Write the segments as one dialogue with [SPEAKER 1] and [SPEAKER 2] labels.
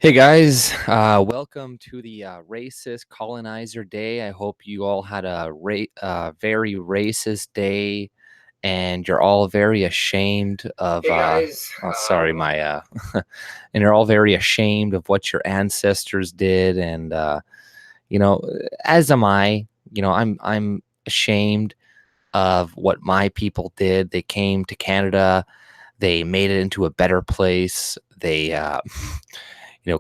[SPEAKER 1] Hey guys, welcome to the racist colonizer day. I hope you all had a very racist day, and you're all very ashamed of.
[SPEAKER 2] Hey guys,
[SPEAKER 1] Sorry, my and you're all very ashamed of what your ancestors did, and you know, as am I. I'm ashamed of what my people did. They came to Canada. They made it into a better place. They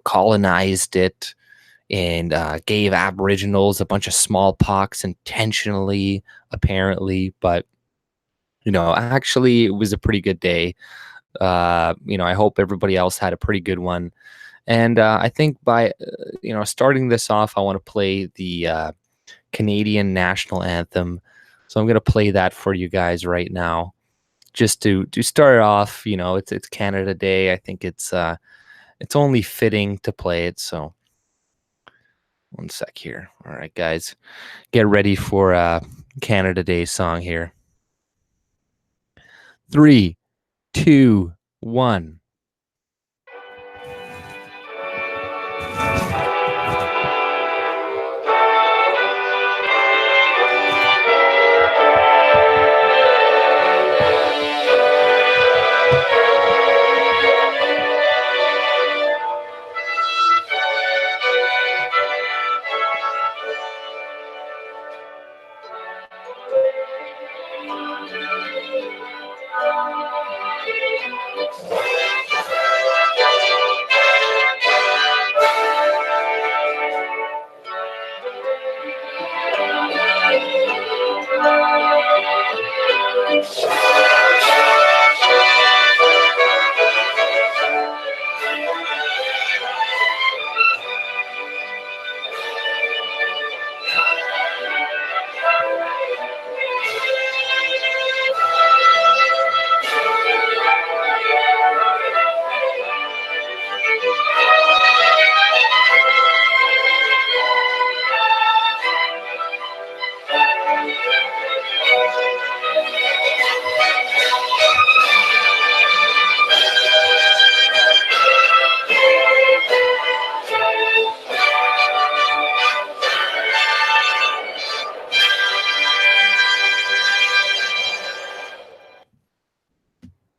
[SPEAKER 1] colonized it and gave Aboriginals a bunch of smallpox intentionally, apparently. But, actually, it was a pretty good day. I hope everybody else had a pretty good one. And I think by, starting this off, I want to play the Canadian national anthem. So I'm going to play that for you guys right now. Just to start it off, it's Canada Day. I think it's only fitting to play it. So one sec here. All right, guys, get ready for Canada Day song here. 3, 2, 1.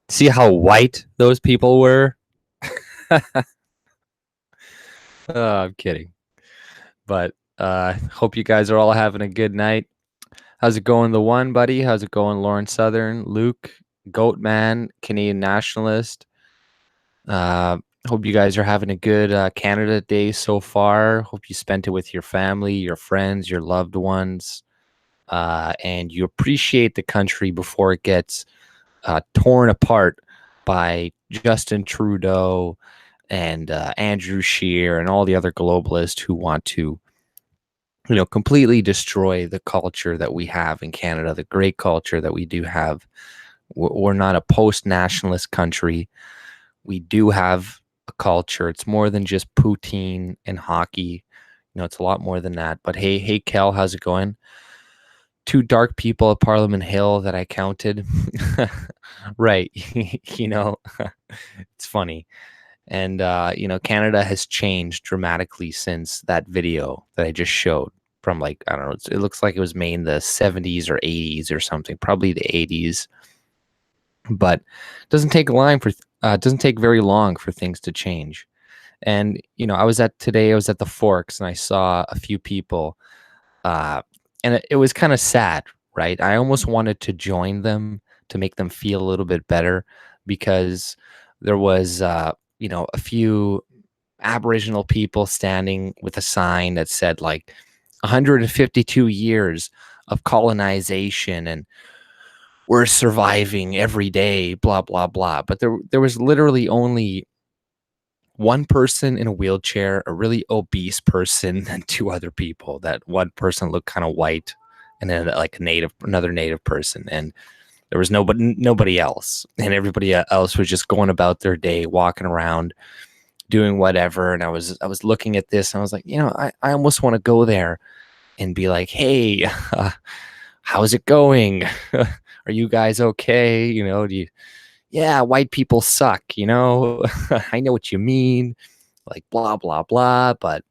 [SPEAKER 1] See how white those people were? I'm kidding. But hope you guys are all having a good night. How's it going, the one, buddy? How's it going, Lauren Southern, Luke, Goatman, Canadian Nationalist? Hope you guys are having a good Canada Day so far. Hope you spent it with your family, your friends, your loved ones, and you appreciate the country before it gets torn apart by Justin Trudeau and Andrew Scheer and all the other globalists who want to, completely destroy the culture that we have in Canada, the great culture that we do have. We're not a post-nationalist country. We do have a culture. It's more than just poutine and hockey. It's a lot more than that. But hey, Kel, how's it going? 2 dark people at Parliament Hill that I counted. Right. It's funny. And, Canada has changed dramatically since that video that I just showed from I don't know, it looks like it was made in the 70s or 80s or something, probably the 80s. But it doesn't take very long for things to change. And, I was at the Forks and I saw a few people, and it was kind of sad, right? I almost wanted to join them to make them feel a little bit better because there was, a few Aboriginal people standing with a sign that said 152 years of colonization and we're surviving every day, blah, blah, blah. But there was literally only one person in a wheelchair, a really obese person, and 2 other people. That one person looked kind of white, and then another native person, and there was nobody else, and everybody else was just going about their day, walking around, doing whatever. And I was looking at this, and I was like, I almost want to go there and be like, hey, how's it going? Are you guys okay? Yeah, white people suck, I know what you mean. like blah blah blah. But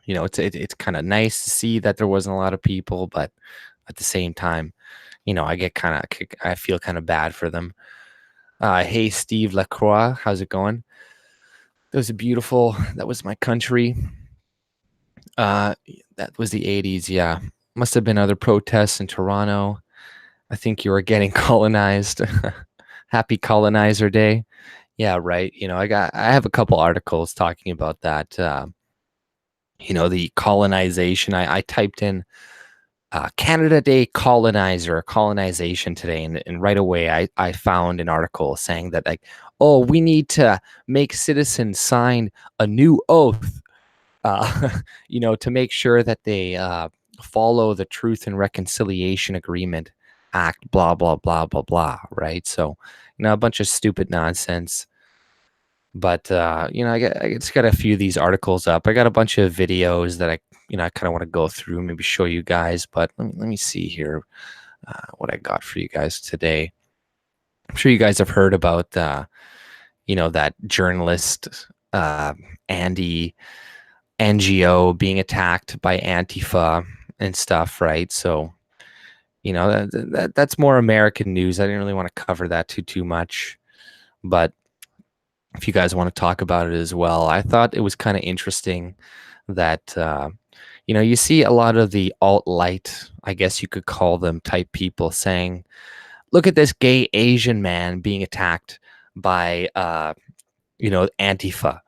[SPEAKER 1] it's kind of nice to see that there wasn't a lot of people, but at the same time, I feel kind of bad for them. Hey, Steve Lacroix, how's it going? That was my country. Uh, that was the 80s. Yeah. Must have been other protests in Toronto. I think you were getting colonized. Happy colonizer day. Yeah, right. I have a couple articles talking about that. The colonization. I typed in Canada Day colonizer, colonization today. And right away, I found an article saying that, like, oh, we need to make citizens sign a new oath, to make sure that they follow the Truth and Reconciliation Agreement Act, blah, blah, blah, blah, blah. Right. So, a bunch of stupid nonsense. But I just got a few of these articles up. I got a bunch of videos that I kind of want to go through, maybe show you guys. But let me see here what I got for you guys today. I'm sure you guys have heard about that journalist Andy NGO being attacked by Antifa and stuff, right? So that's more American news. I didn't really want to cover that too much, but if you guys want to talk about it as well, I thought it was kind of interesting that you see a lot of the alt-light, I guess you could call them, type people saying, look at this gay Asian man being attacked by Antifa.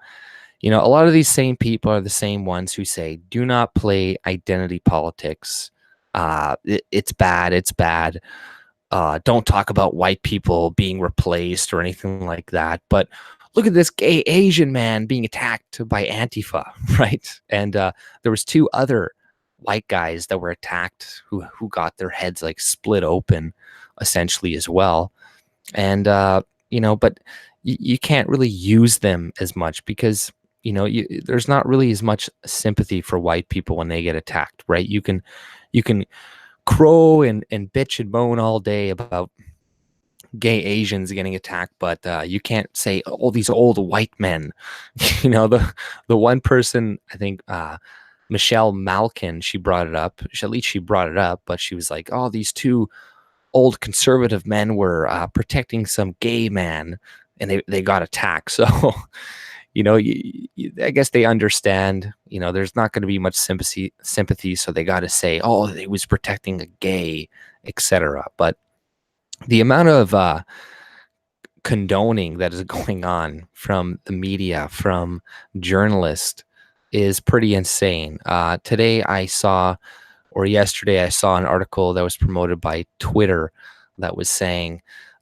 [SPEAKER 1] A lot of these same people are the same ones who say, do not play identity politics. It's bad. It's bad. Don't talk about white people being replaced or anything like that. But look at this gay Asian man being attacked by Antifa, right? And there was two other white guys that were attacked who got their heads like split open, essentially, as well. And but you can't really use them as much because there's not really as much sympathy for white people when they get attacked, right? You can crow and bitch and moan all day about gay Asians getting attacked, but you can't say, oh, these old white men. The one person, I think, Michelle Malkin, she brought it up. At least she brought it up, but she was like, oh, these two old conservative men were protecting some gay man, and they got attacked. So, I guess they understand. There's not going to be much sympathy, so they got to say, oh, he was protecting a gay, etc. But the amount of condoning that is going on from the media, from journalists, is pretty insane. Yesterday I saw an article that was promoted by Twitter that was saying,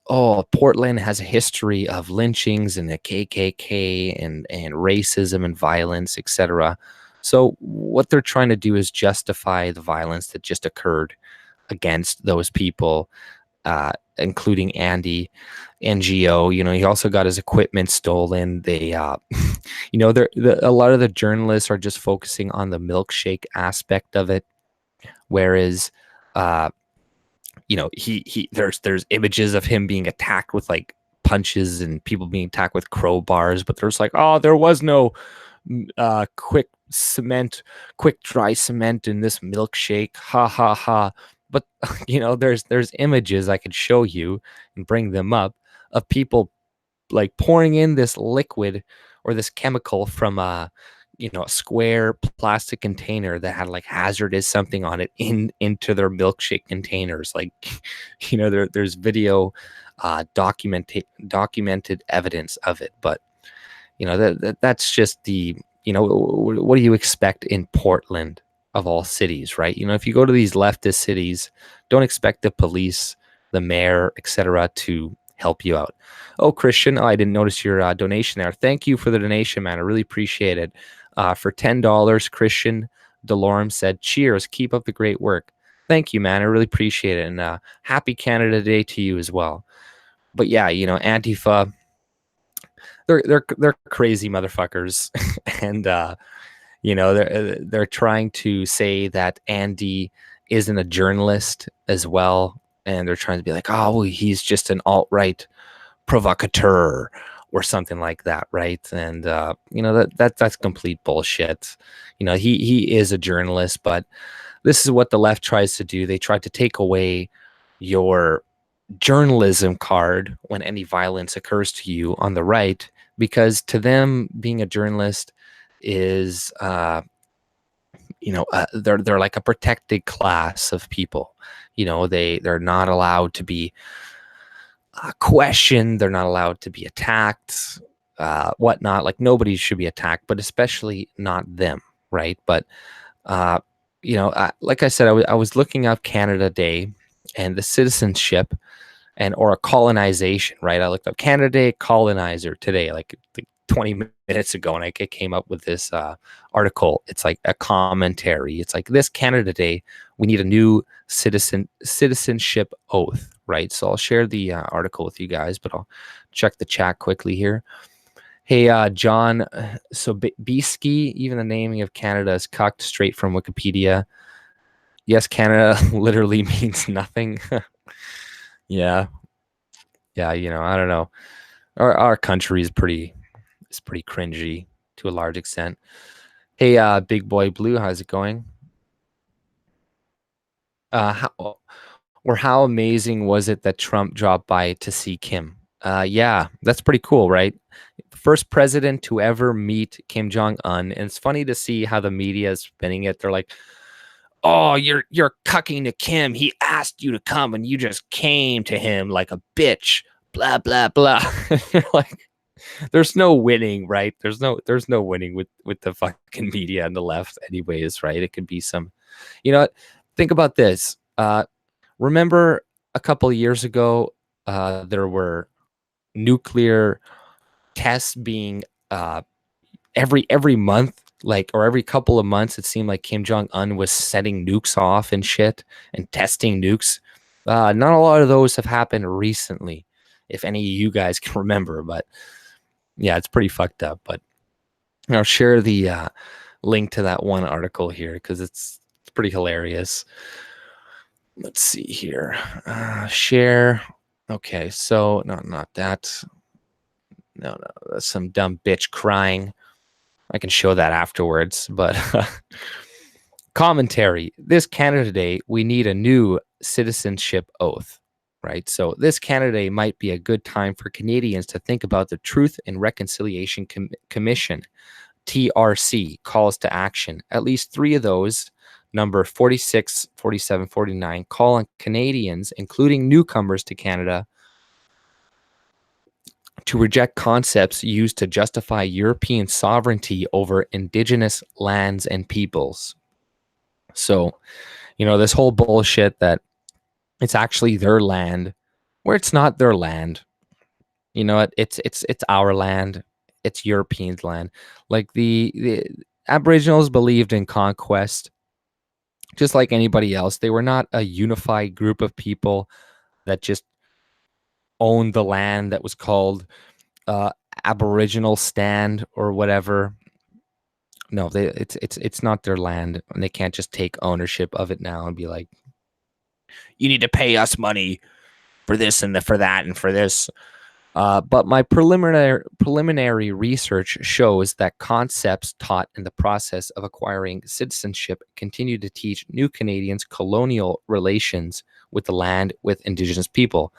[SPEAKER 1] oh, Portland has a history of lynchings and the KKK and racism and violence, etc. So what they're trying to do is justify the violence that just occurred against those people, including Andy NGO. He also got his equipment stolen. They, a lot of the journalists are just focusing on the milkshake aspect of it, whereas, there's images of him being attacked with like punches and people being attacked with crowbars, but there's like, oh, there was no quick dry cement in this milkshake, ha ha ha. But there's images I could show you and bring them up of people like pouring in this liquid or this chemical from a square plastic container that had like hazardous something on it into their milkshake containers. Like, there's video, documented evidence of it. But that's just the what do you expect in Portland of all cities, right? If you go to these leftist cities, don't expect the police, the mayor, etc. to help you out. Oh, Christian, I didn't notice your donation there. Thank you for the donation, man. I really appreciate it. For $10, Christian Delorme said, cheers, keep up the great work. Thank you, man. I really appreciate it. And happy Canada Day to you as well. But yeah, Antifa, they're crazy motherfuckers. And they're trying to say that Andy isn't a journalist as well, and they're trying to be like, oh, well, he's just an alt-right provocateur, or something like that, right? And that's complete bullshit. He is a journalist, but this is what the left tries to do. They try to take away your journalism card when any violence occurs to you on the right, because to them being a journalist is they're like a protected class of people. They're not allowed to be questioned, they're not allowed to be attacked, whatnot. Like, nobody should be attacked, but especially not them, right? But like I said, I was looking up Canada Day and the citizenship or a colonization, right? I looked up Canada Day, colonizer today, like 20 minutes ago, and I came up with this article. It's like a commentary. It's like, this Canada Day, we need a new citizenship oath, right? So I'll share the article with you guys, but I'll check the chat quickly here. Hey, John, so Beesky, even the naming of Canada is cucked straight from Wikipedia. Yes, Canada literally means nothing. Yeah, I don't know. Our country is pretty cringy to a large extent. Hey, Big Boy Blue, how's it going? How amazing was it that Trump dropped by to see Kim? Yeah, that's pretty cool, right? First president to ever meet Kim Jong-un. And it's funny to see how the media is spinning it. They're like, oh, you're cucking to Kim. He asked you to come and you just came to him like a bitch. Blah, blah, blah. You're like, there's no winning, right? There's no winning with the fucking media on the left anyways, right? It could be some, think about this. Remember a couple of years ago, there were nuclear tests being every month, like, or every couple of months. It seemed like Kim Jong-un was setting nukes off and shit and testing nukes. Not a lot of those have happened recently, if any of you guys can remember, but yeah, it's pretty fucked up. But I'll share the link to that one article here because it's pretty hilarious. Let's see here. Share. Okay, so not that. No, that's some dumb bitch crying. I can show that afterwards, but commentary. This Canada Day, we need a new citizenship oath, right? So this Canada Day might be a good time for Canadians to think about the Truth and Reconciliation Commission, TRC, calls to action. At least 3 of those, number 46, 47, 49, call on Canadians, including newcomers to Canada, to reject concepts used to justify European sovereignty over Indigenous lands and peoples. So, this whole bullshit that it's actually their land, where it's not their land. It's our land. It's Europeans' land. Like the Aboriginals believed in conquest, just like anybody else. They were not a unified group of people that just owned the land that was called Aboriginal stand or whatever. No, it's not their land, and they can't just take ownership of it now and be like, you need to pay us money for this and for that and for this. But my preliminary research shows that concepts taught in the process of acquiring citizenship continue to teach new Canadians colonial relations with the land with Indigenous people.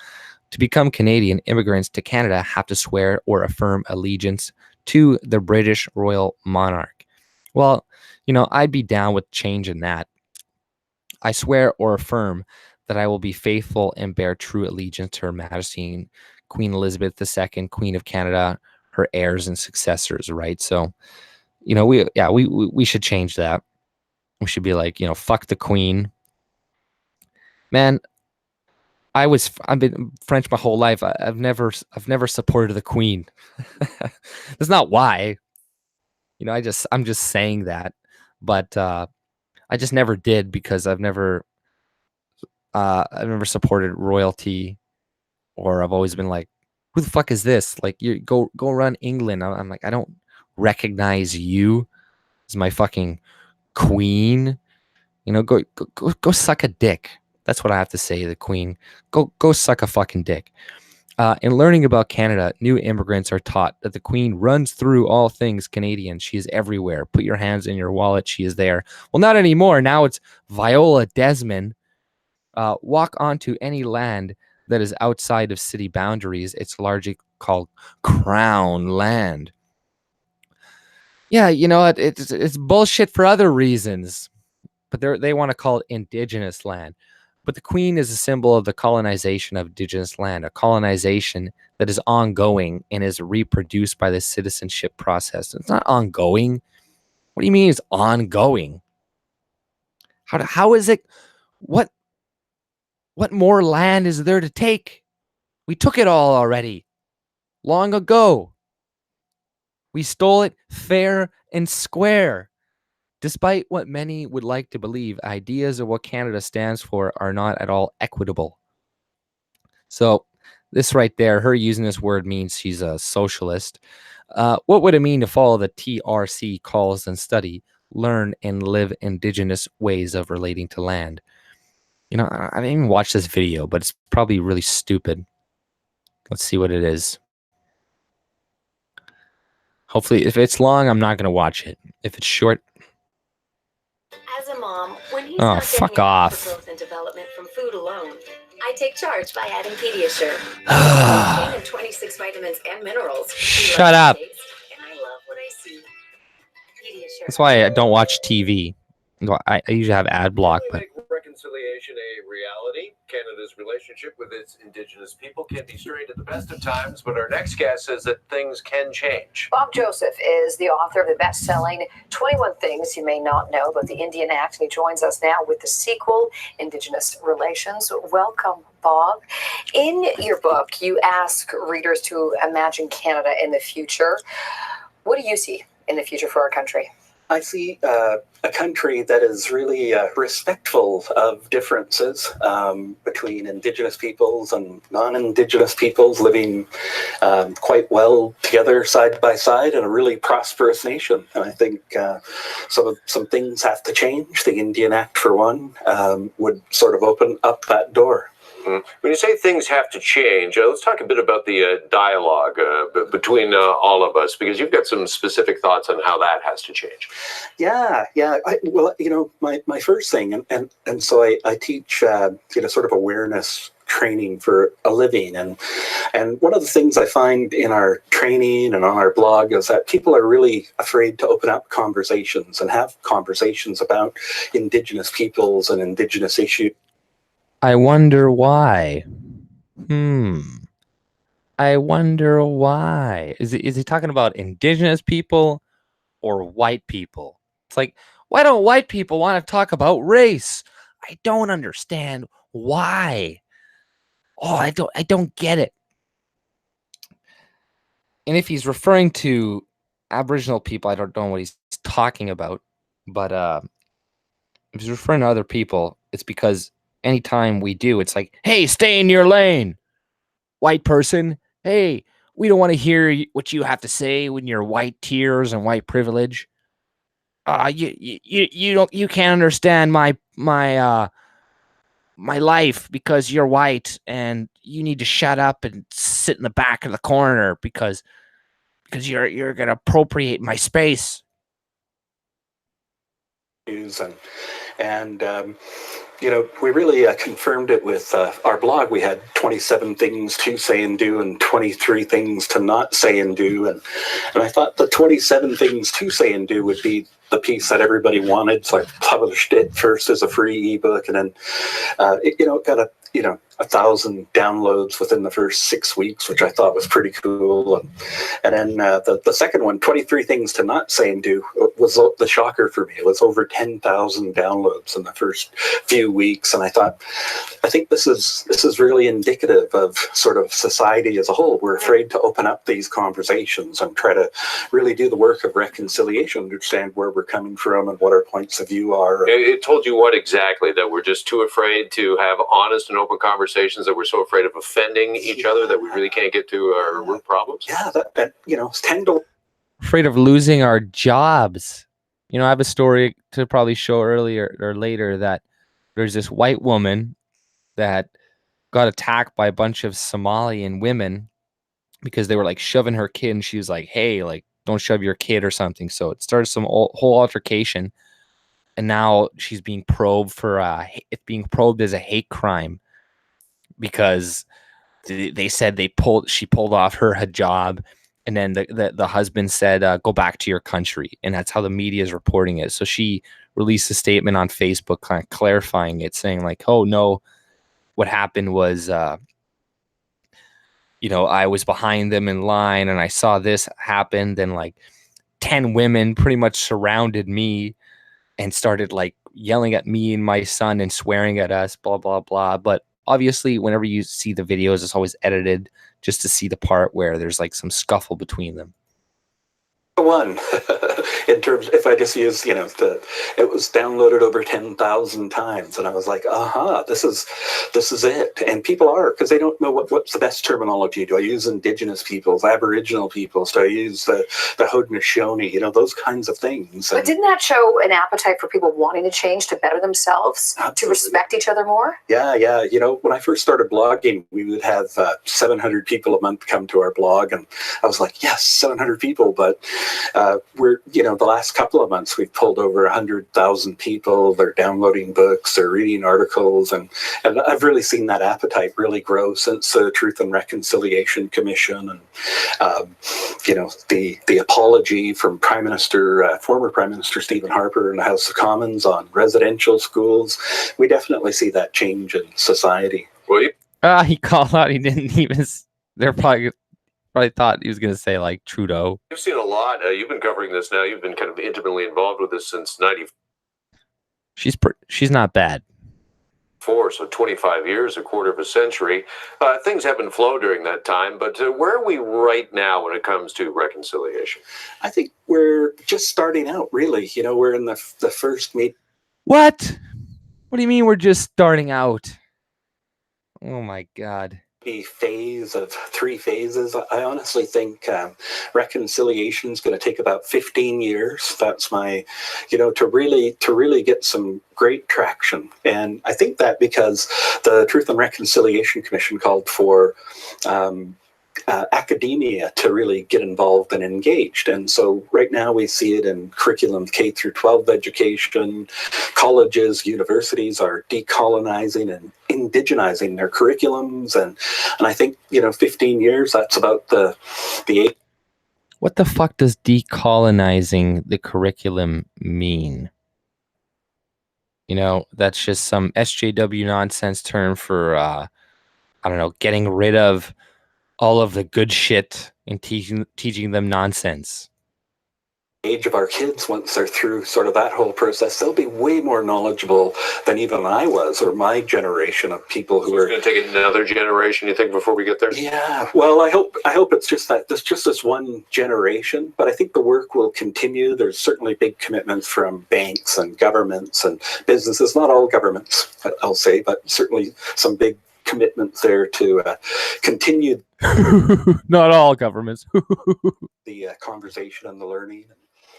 [SPEAKER 1] To become Canadian, immigrants to Canada have to swear or affirm allegiance to the British royal monarch. Well, I'd be down with changing that. I swear or affirm that I will be faithful and bear true allegiance to Her Majesty Queen Elizabeth II, Queen of Canada, her heirs and successors, right? So, we should change that. We should be like, fuck the Queen. Man, I've been French my whole life. I've never supported the Queen. That's not why. I'm just saying that, but I just never did because I've never supported royalty, or I've always been like, who the fuck is this? Like, you go run England. I'm like, I don't recognize you as my fucking queen. Go suck a dick. That's what I have to say to the Queen. Go suck a fucking dick. In learning about Canada, new immigrants are taught that the Queen runs through all things Canadian. She is everywhere. Put your hands in your wallet. She is there. Well, not anymore. Now it's Viola Desmond. Walk onto any land that is outside of city boundaries. It's largely called Crown land. Yeah, you know, it's bullshit for other reasons, but they want to call it Indigenous land. But the Queen is a symbol of the colonization of Indigenous land, a colonization that is ongoing and is reproduced by the citizenship process. It's not ongoing. What do you mean it's ongoing? How is it? What more land is there to take? We took it all already, long ago. We stole it fair and square. Despite what many would like to believe, ideas of what Canada stands for are not at all equitable. So this right there, her using this word means she's a socialist. What would it mean to follow the TRC calls and study, learn and live Indigenous ways of relating to land? You know, I didn't even watch this video, but it's probably really stupid. Let's see what it is. Hopefully, if it's long, I'm not going to watch it. If it's short,
[SPEAKER 2] as a mom, when he's
[SPEAKER 1] oh,
[SPEAKER 2] not
[SPEAKER 1] fuck
[SPEAKER 2] getting enough
[SPEAKER 1] off.
[SPEAKER 2] for growth and development from food alone, I take charge by adding Pediasure. Protein and 26 vitamins and minerals.
[SPEAKER 1] Shut up.
[SPEAKER 2] And I love what I see. Pediasure.
[SPEAKER 1] That's why I don't watch TV. I usually have ad block, but
[SPEAKER 3] make reconciliation a reality. Canada's relationship with its Indigenous people can be strained at the best of times, but our next guest says that things can change.
[SPEAKER 4] Bob Joseph is the author of the best-selling 21 Things You May Not Know About the Indian Act, and he joins us now with the sequel, Indigenous Relations. Welcome, Bob. In your book, you ask readers to imagine Canada in the future. What do you see in the future for our country?
[SPEAKER 5] I see a country that is really respectful of differences between Indigenous peoples and non-Indigenous peoples, living quite well together side by side in a really prosperous nation. And I think some things have to change. The Indian Act, for one, would sort of open up that door.
[SPEAKER 3] When you say things have to change, let's talk a bit about the dialogue between all of us, because you've got some specific thoughts on how that has to change.
[SPEAKER 5] Yeah. Well, you know, my first thing, and so I teach, sort of awareness training for a living, and one of the things I find in our training and on our blog is that people are really afraid to open up conversations and have conversations about Indigenous peoples and Indigenous issues.
[SPEAKER 1] I wonder why. I wonder why. Is he talking about Indigenous people or white people? It's like, why don't white people want to talk about race? I don't understand why. Oh, I don't get it. And if he's referring to Aboriginal people, I don't know what he's talking about. But if he's referring to other people, it's because anytime we do, it's like, hey, stay in your lane, white person. Hey, we don't want to hear what you have to say when you're white tears and white privilege. You can't understand my life because you're white, and you need to shut up and sit in the back of the corner because you're gonna appropriate my space.
[SPEAKER 5] And we really confirmed it with our blog. We had 27 things to say and do and 23 things to not say and do. And I thought the 27 things to say and do would be the piece that everybody wanted. So I published it first as a free ebook, and then it got 1,000 downloads within the first 6 weeks, which I thought was pretty cool. And then the second one, 23 Things to Not Say and Do, was the shocker for me. It was over 10,000 downloads in the first few weeks. And I thought, I think this is really indicative of sort of society as a whole. We're afraid to open up these conversations and try to really do the work of reconciliation, understand where we're coming from and what our points of view are.
[SPEAKER 3] It told you what exactly? That we're just too afraid to have honest and open conversations, that we're so afraid of offending each other that we really can't get to our root problems?
[SPEAKER 5] Yeah, it's
[SPEAKER 1] afraid of losing our jobs. I have a story to probably show earlier or later that there's this white woman that got attacked by a bunch of Somalian women because they were like shoving her kid, and she was like, hey, like, don't shove your kid or something. So it started some whole altercation, and now she's being probed for it's being probed as a hate crime because they said she pulled off her hijab, and then the husband said, go back to your country, and that's how the media is reporting it. So she released a statement on Facebook kind of clarifying it, saying like, oh no, what happened was I was behind them in line and I saw this happen. Then like 10 women pretty much surrounded me and started like yelling at me and my son and swearing at us, blah, blah, blah. But obviously, whenever you see the videos, it's always edited just to see the part where there's like some scuffle between them.
[SPEAKER 5] One in terms, if I just use, it was downloaded over 10,000 times, and I was like, this is it. And people are, because they don't know what's the best terminology. Do I use Indigenous peoples, Aboriginal peoples? Do I use the Haudenosaunee? Those kinds of things.
[SPEAKER 4] But didn't that show an appetite for people wanting to change, to better themselves, to respect each other more?
[SPEAKER 5] Yeah. When I first started blogging, we would have 700 people a month come to our blog, and I was like, yes, 700 people, but we're, the last couple of months, we've pulled over 100,000 people. They're downloading books, they're reading articles, and I've really seen that appetite really grow since the Truth and Reconciliation Commission, and the apology from former Prime Minister Stephen Harper in the House of Commons on residential schools. We definitely see that change in society.
[SPEAKER 3] Well,
[SPEAKER 1] He called out. He didn't even. They're probably thought he was going to say like Trudeau.
[SPEAKER 3] you've seen a lot. You've been covering this now. You've been kind of intimately involved with this since 94,
[SPEAKER 1] She's not bad.
[SPEAKER 3] so 25 years, a quarter of a century. Things have been flow during that time, but where are we right now when it comes to reconciliation?
[SPEAKER 5] I think we're just starting out, really. We're in the first meet.
[SPEAKER 1] What do you mean we're just starting out? Oh my God.
[SPEAKER 5] Phase of 3 phases. I honestly think reconciliation is going to take about 15 years. That's my, to really get some great traction. And I think that because the Truth and Reconciliation Commission called for academia to really get involved and engaged. And so right now we see it in curriculum K through 12 education. Colleges, universities are decolonizing and indigenizing their curriculums. And I think, 15 years, that's about the age.
[SPEAKER 1] What the fuck does decolonizing the curriculum mean? That's just some SJW nonsense term for, I don't know, getting rid of all of the good shit and teaching them nonsense.
[SPEAKER 5] Age of our kids, once they're through sort of that whole process, they'll be way more knowledgeable than even I was, or my generation of people who are.
[SPEAKER 3] It's going to take another generation, you think, before we get there?
[SPEAKER 5] Yeah, well, I hope it's just that there's just this one generation, but I think the work will continue. There's certainly big commitments from banks and governments and businesses, not all governments, I'll say, but certainly some big commitments there to continue.
[SPEAKER 1] Not all governments.
[SPEAKER 5] The conversation and the learning.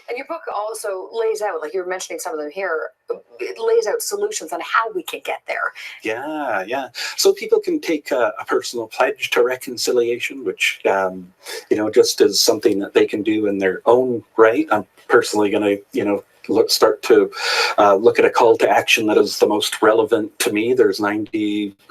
[SPEAKER 4] And your book also lays out, like you were mentioning some of them here, it lays out solutions on how we can get there.
[SPEAKER 5] Yeah. So people can take a personal pledge to reconciliation, which, just is something that they can do in their own right. I'm personally going to, start to look at a call to action that is the most relevant to me. There's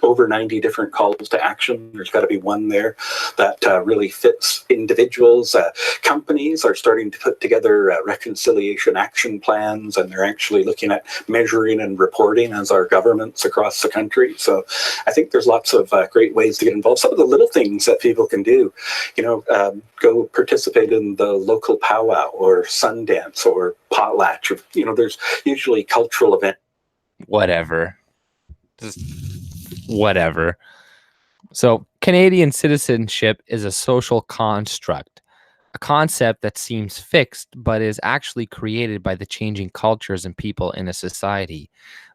[SPEAKER 5] over 90 different calls to action. There's got to be one there that really fits individuals. Companies are starting to put together reconciliation action plans, and they're actually looking at measuring and reporting as our governments across the country. So I think there's lots of great ways to get involved. Some of the little things that people can do, go participate in the local powwow or Sundance or potlatch. There's usually cultural event.
[SPEAKER 1] Whatever. Just whatever. So Canadian citizenship is a social construct, a concept that seems fixed, but is actually created by the changing cultures and people in a society.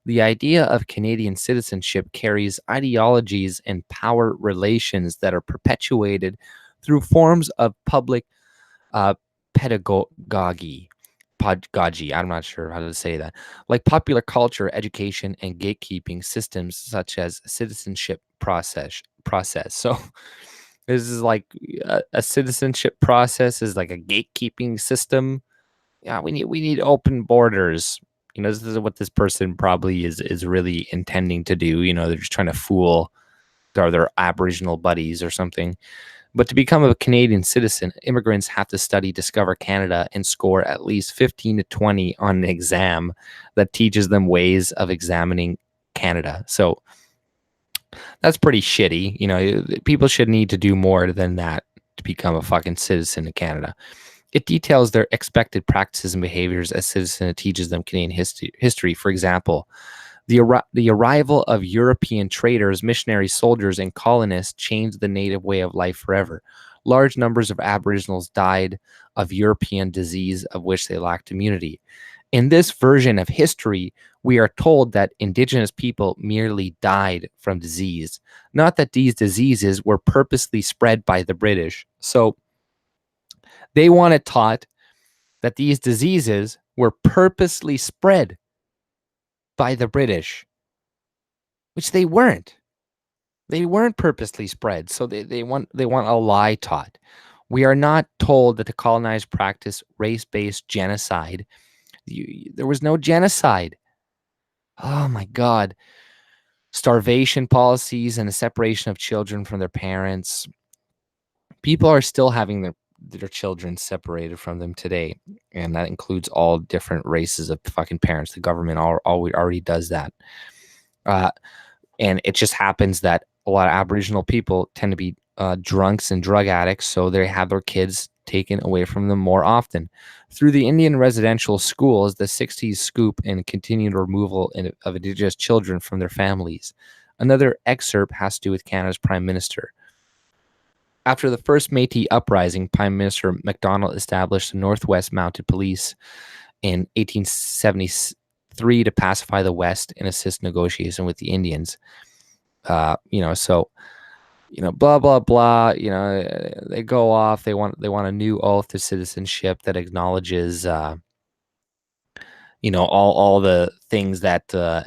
[SPEAKER 1] The idea of Canadian citizenship carries ideologies and power relations that are perpetuated through forms of public pedagogy pedagogy. I'm not sure how to say that. Like popular culture, education, and gatekeeping systems such as citizenship process. So this is like a citizenship process is like a gatekeeping system. Yeah, we need open borders. This is what this person probably is really intending to do. They're just trying to fool their Aboriginal buddies or something. But to become a Canadian citizen, immigrants have to study Discover Canada and score at least 15 to 20 on an exam that teaches them ways of examining Canada. So that's pretty shitty. People should need to do more than that to become a fucking citizen of Canada. It details their expected practices and behaviors as citizen. It teaches them Canadian history. For example, the arrival of European traders, missionaries, soldiers, and colonists changed the native way of life forever. Large numbers of Aboriginals died of European disease of which they lacked immunity. In this version of history, we are told that Indigenous people merely died from disease, not that these diseases were purposely spread by the British. So they want it taught that these diseases were purposely spread by the British, which they weren't. They weren't purposely spread. So they want a lie taught. We are not told that the colonized practiced race-based genocide. There was no genocide. Oh my God. Starvation policies and the separation of children from their parents. People are still having their children separated from them today. And that includes all different races of fucking parents. The government already does that. And it just happens that a lot of Aboriginal people tend to be drunks and drug addicts, so they have their kids taken away from them more often. Through the Indian residential schools, the 60s scoop and continued removal of Indigenous children from their families. Another excerpt has to do with Canada's Prime Minister. After the first Métis uprising, Prime Minister MacDonald established the Northwest Mounted Police in 1873 to pacify the West and assist negotiation with the Indians. Blah blah blah. They go off. They want a new oath to citizenship that acknowledges, all the things that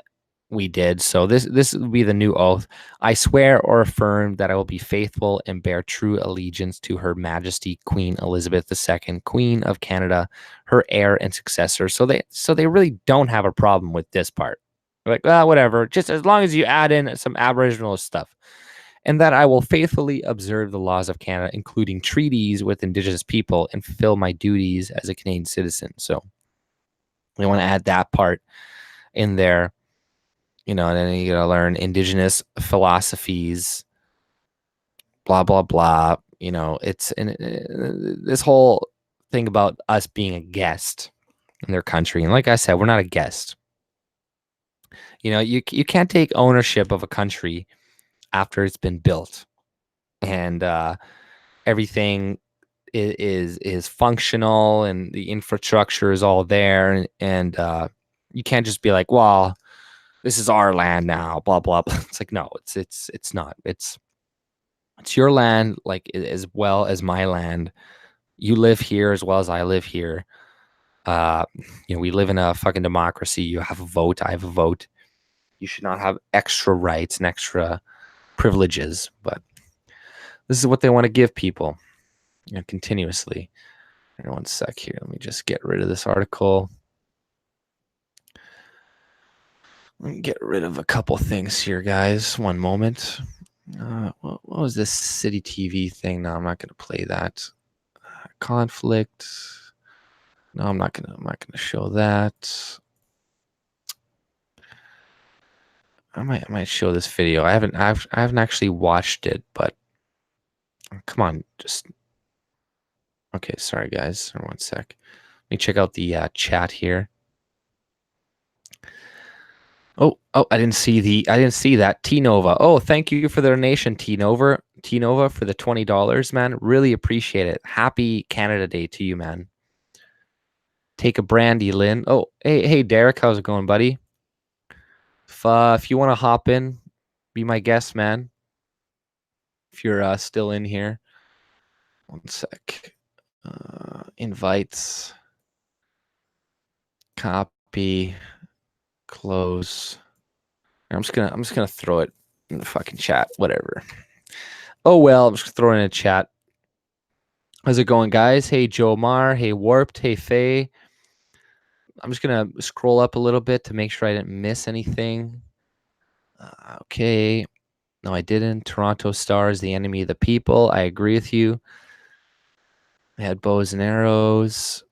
[SPEAKER 1] we did. So this will be the new oath. I swear or affirm that I will be faithful and bear true allegiance to Her Majesty Queen Elizabeth II, Queen of Canada, her heir and successor. So they really don't have a problem with this part. They're like, well, whatever. Just as long as you add in some Aboriginal stuff. And that I will faithfully observe the laws of Canada, including treaties with Indigenous people, and fulfill my duties as a Canadian citizen. So we want to add that part in there, and then you got to learn Indigenous philosophies, blah, blah, blah. It's this whole thing about us being a guest in their country. And like I said, we're not a guest. You can't take ownership of a country after it's been built and everything is functional and the infrastructure is all there, and you can't just be like, well, this is our land now, blah blah blah. It's like, no, it's not. It's your land, like, as well as my land. You live here as well as I live here. We live in a fucking democracy. You have a vote, I have a vote. You should not have extra rights and extra privileges, but this is what they want to give people, continuously. One sec here. Let me just get rid of this article. Let me get rid of a couple things here, guys. One moment. What was this City TV thing? No, I'm not going to play that. Conflict. No, I'm not going to show that. I might show this video. I haven't actually watched it, but come on, just okay. Sorry, guys. One sec. Let me check out the chat here. Oh, I didn't see that. T Nova. Oh, thank you for the donation, T Nova, for the $20, man. Really appreciate it. Happy Canada Day to you, man. Take a brandy, Lynn. Oh, hey, Derek, how's it going, buddy? If you want to hop in, be my guest, man. If you're still in here. One sec. Invites. Copy. Close. I'm just gonna throw it in the fucking chat. Whatever. Oh well, I'm just gonna throw it in a chat. How's it going, guys? Hey, Joe Mar. Hey, Warped. Hey, Faye. I'm just gonna scroll up a little bit to make sure I didn't miss anything. Okay. No, I didn't. Toronto Stars, the enemy of the people. I agree with you. I had bows and arrows.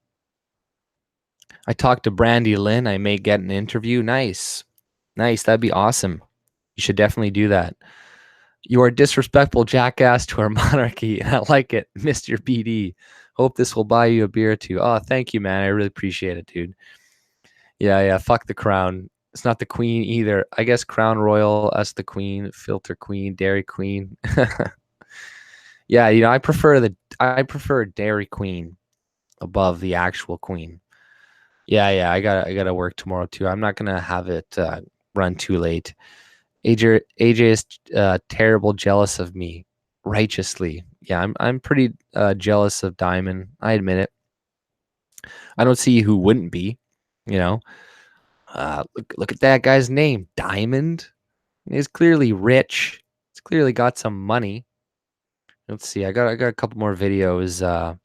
[SPEAKER 1] I talked to Brandy Lynn. I may get an interview. Nice. Nice. That'd be awesome. You should definitely do that. You are a disrespectful jackass to our monarchy. I like it. Mr. BD. Hope this will buy you a beer or two. Oh, thank you, man. I really appreciate it, dude. Yeah. Fuck the crown. It's not the queen either. I guess Crown Royal, us the queen, Filter Queen, Dairy Queen. Yeah, I prefer Dairy Queen above the actual queen. Yeah, I gotta work tomorrow too. I'm not gonna have it run too late. AJ is terrible jealous of me, righteously. Yeah, I'm pretty jealous of Diamond. I admit it. I don't see who wouldn't be. Look at that guy's name, Diamond. He's clearly rich. He's clearly got some money. Let's see. I got a couple more videos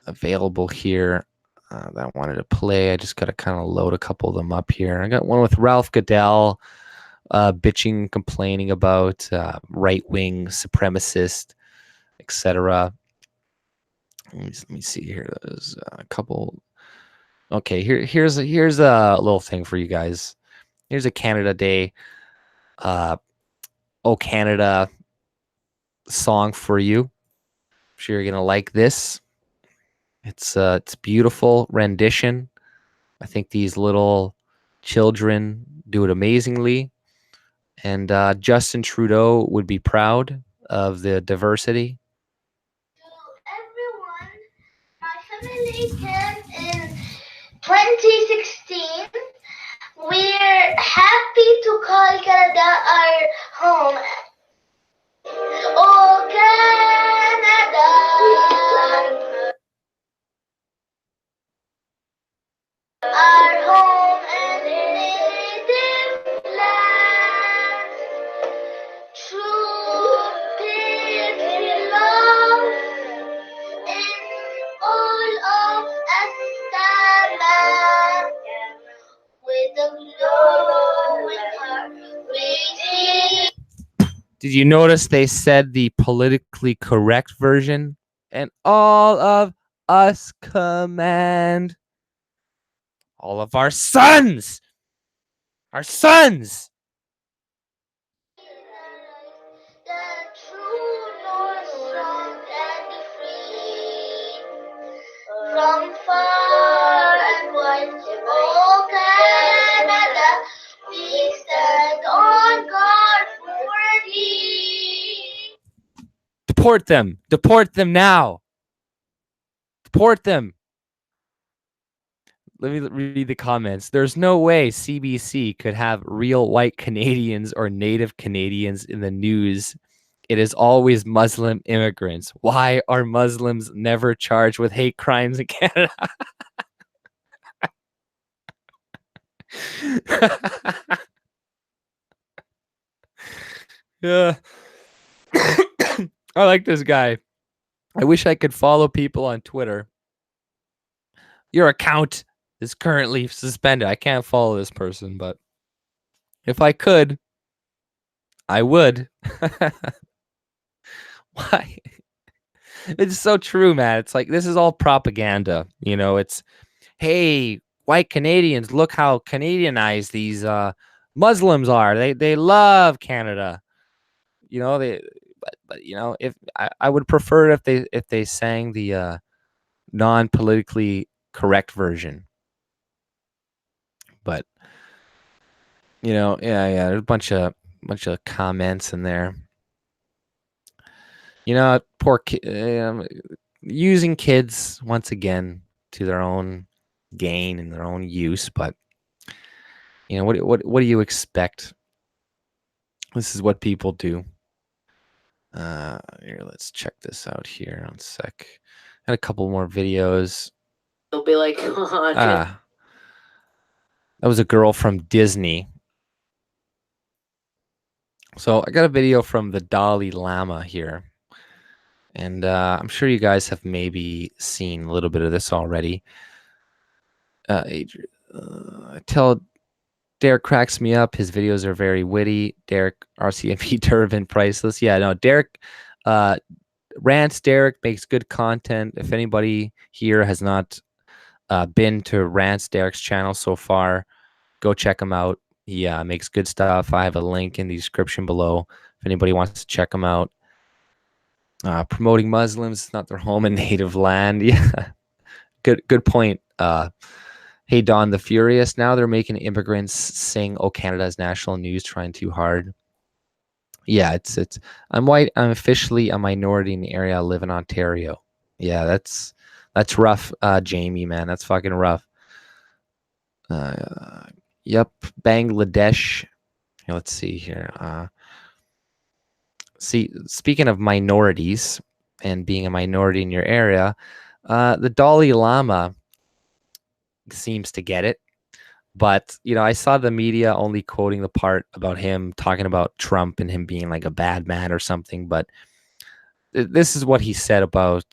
[SPEAKER 1] available here that I wanted to play. I just got to kind of load a couple of them up here. I got one with Ralph Goodell bitching, complaining about right-wing supremacist, etc. Let me see here. There's a couple. Okay, here's a little thing for you guys. Here's a Canada Day, Oh Canada song for you. I'm sure you're gonna like this. It's beautiful rendition. I think these little children do it amazingly, and Justin Trudeau would be proud of the diversity.
[SPEAKER 6] Everyone, my family came in 2016. We're happy to call Canada our home. Oh, Canada, our home and native land. True peace we love in all of Astana. With a glowing heart, we sing.
[SPEAKER 1] Did you notice they said the politically correct version? And all of us command. All of our sons! Our sons!
[SPEAKER 6] The true north strong and free. From far and wide, oh Canada, we stand on guard for thee.
[SPEAKER 1] Deport them! Deport them now! Deport them! Let me read the comments. There's no way CBC could have real white Canadians or native Canadians in the news. It is always Muslim immigrants. Why are Muslims never charged with hate crimes in Canada? Yeah. I like this guy. I wish I could follow people on Twitter. Your account is currently suspended. I can't follow this person, but if I could, I would. Why? It's so true, man. It's like this is all propaganda. It's, hey, white Canadians, look how Canadianized these Muslims are. They love Canada. But if I would prefer it if they sang the non-politically correct version. But yeah, there's a bunch of comments in there. Poor using kids once again to their own gain and their own use. But what do you expect? This is what people do. Here, let's check this out here on a sec. Got a couple more videos.
[SPEAKER 2] They'll be like, oh,
[SPEAKER 1] That was a girl from Disney. So I got a video from the Dalai Lama here. And I'm sure you guys have maybe seen a little bit of this already. I tell Derek cracks me up. His videos are very witty. Derek, RCMP turban, priceless. Yeah, no, Derek rants. Derek makes good content. If anybody here has not been to Rants Derek's channel so far, go check him out. He makes good stuff. I have a link in the description below if anybody wants to check him out. Promoting Muslims, not their home and native land. Yeah, good point. Hey, Don the Furious. Now they're making immigrants sing "Oh Canada's national news," trying too hard. Yeah, it's. I'm white. I'm officially a minority in the area. I live in Ontario. Yeah, that's rough, Jamie. Man, that's fucking rough. Yep, Bangladesh. Let's see here. See, speaking of minorities and being a minority in your area, the Dalai Lama seems to get it. But, you know, I saw the media only quoting the part about him talking about Trump and him being like a bad man or something. But this is what he said about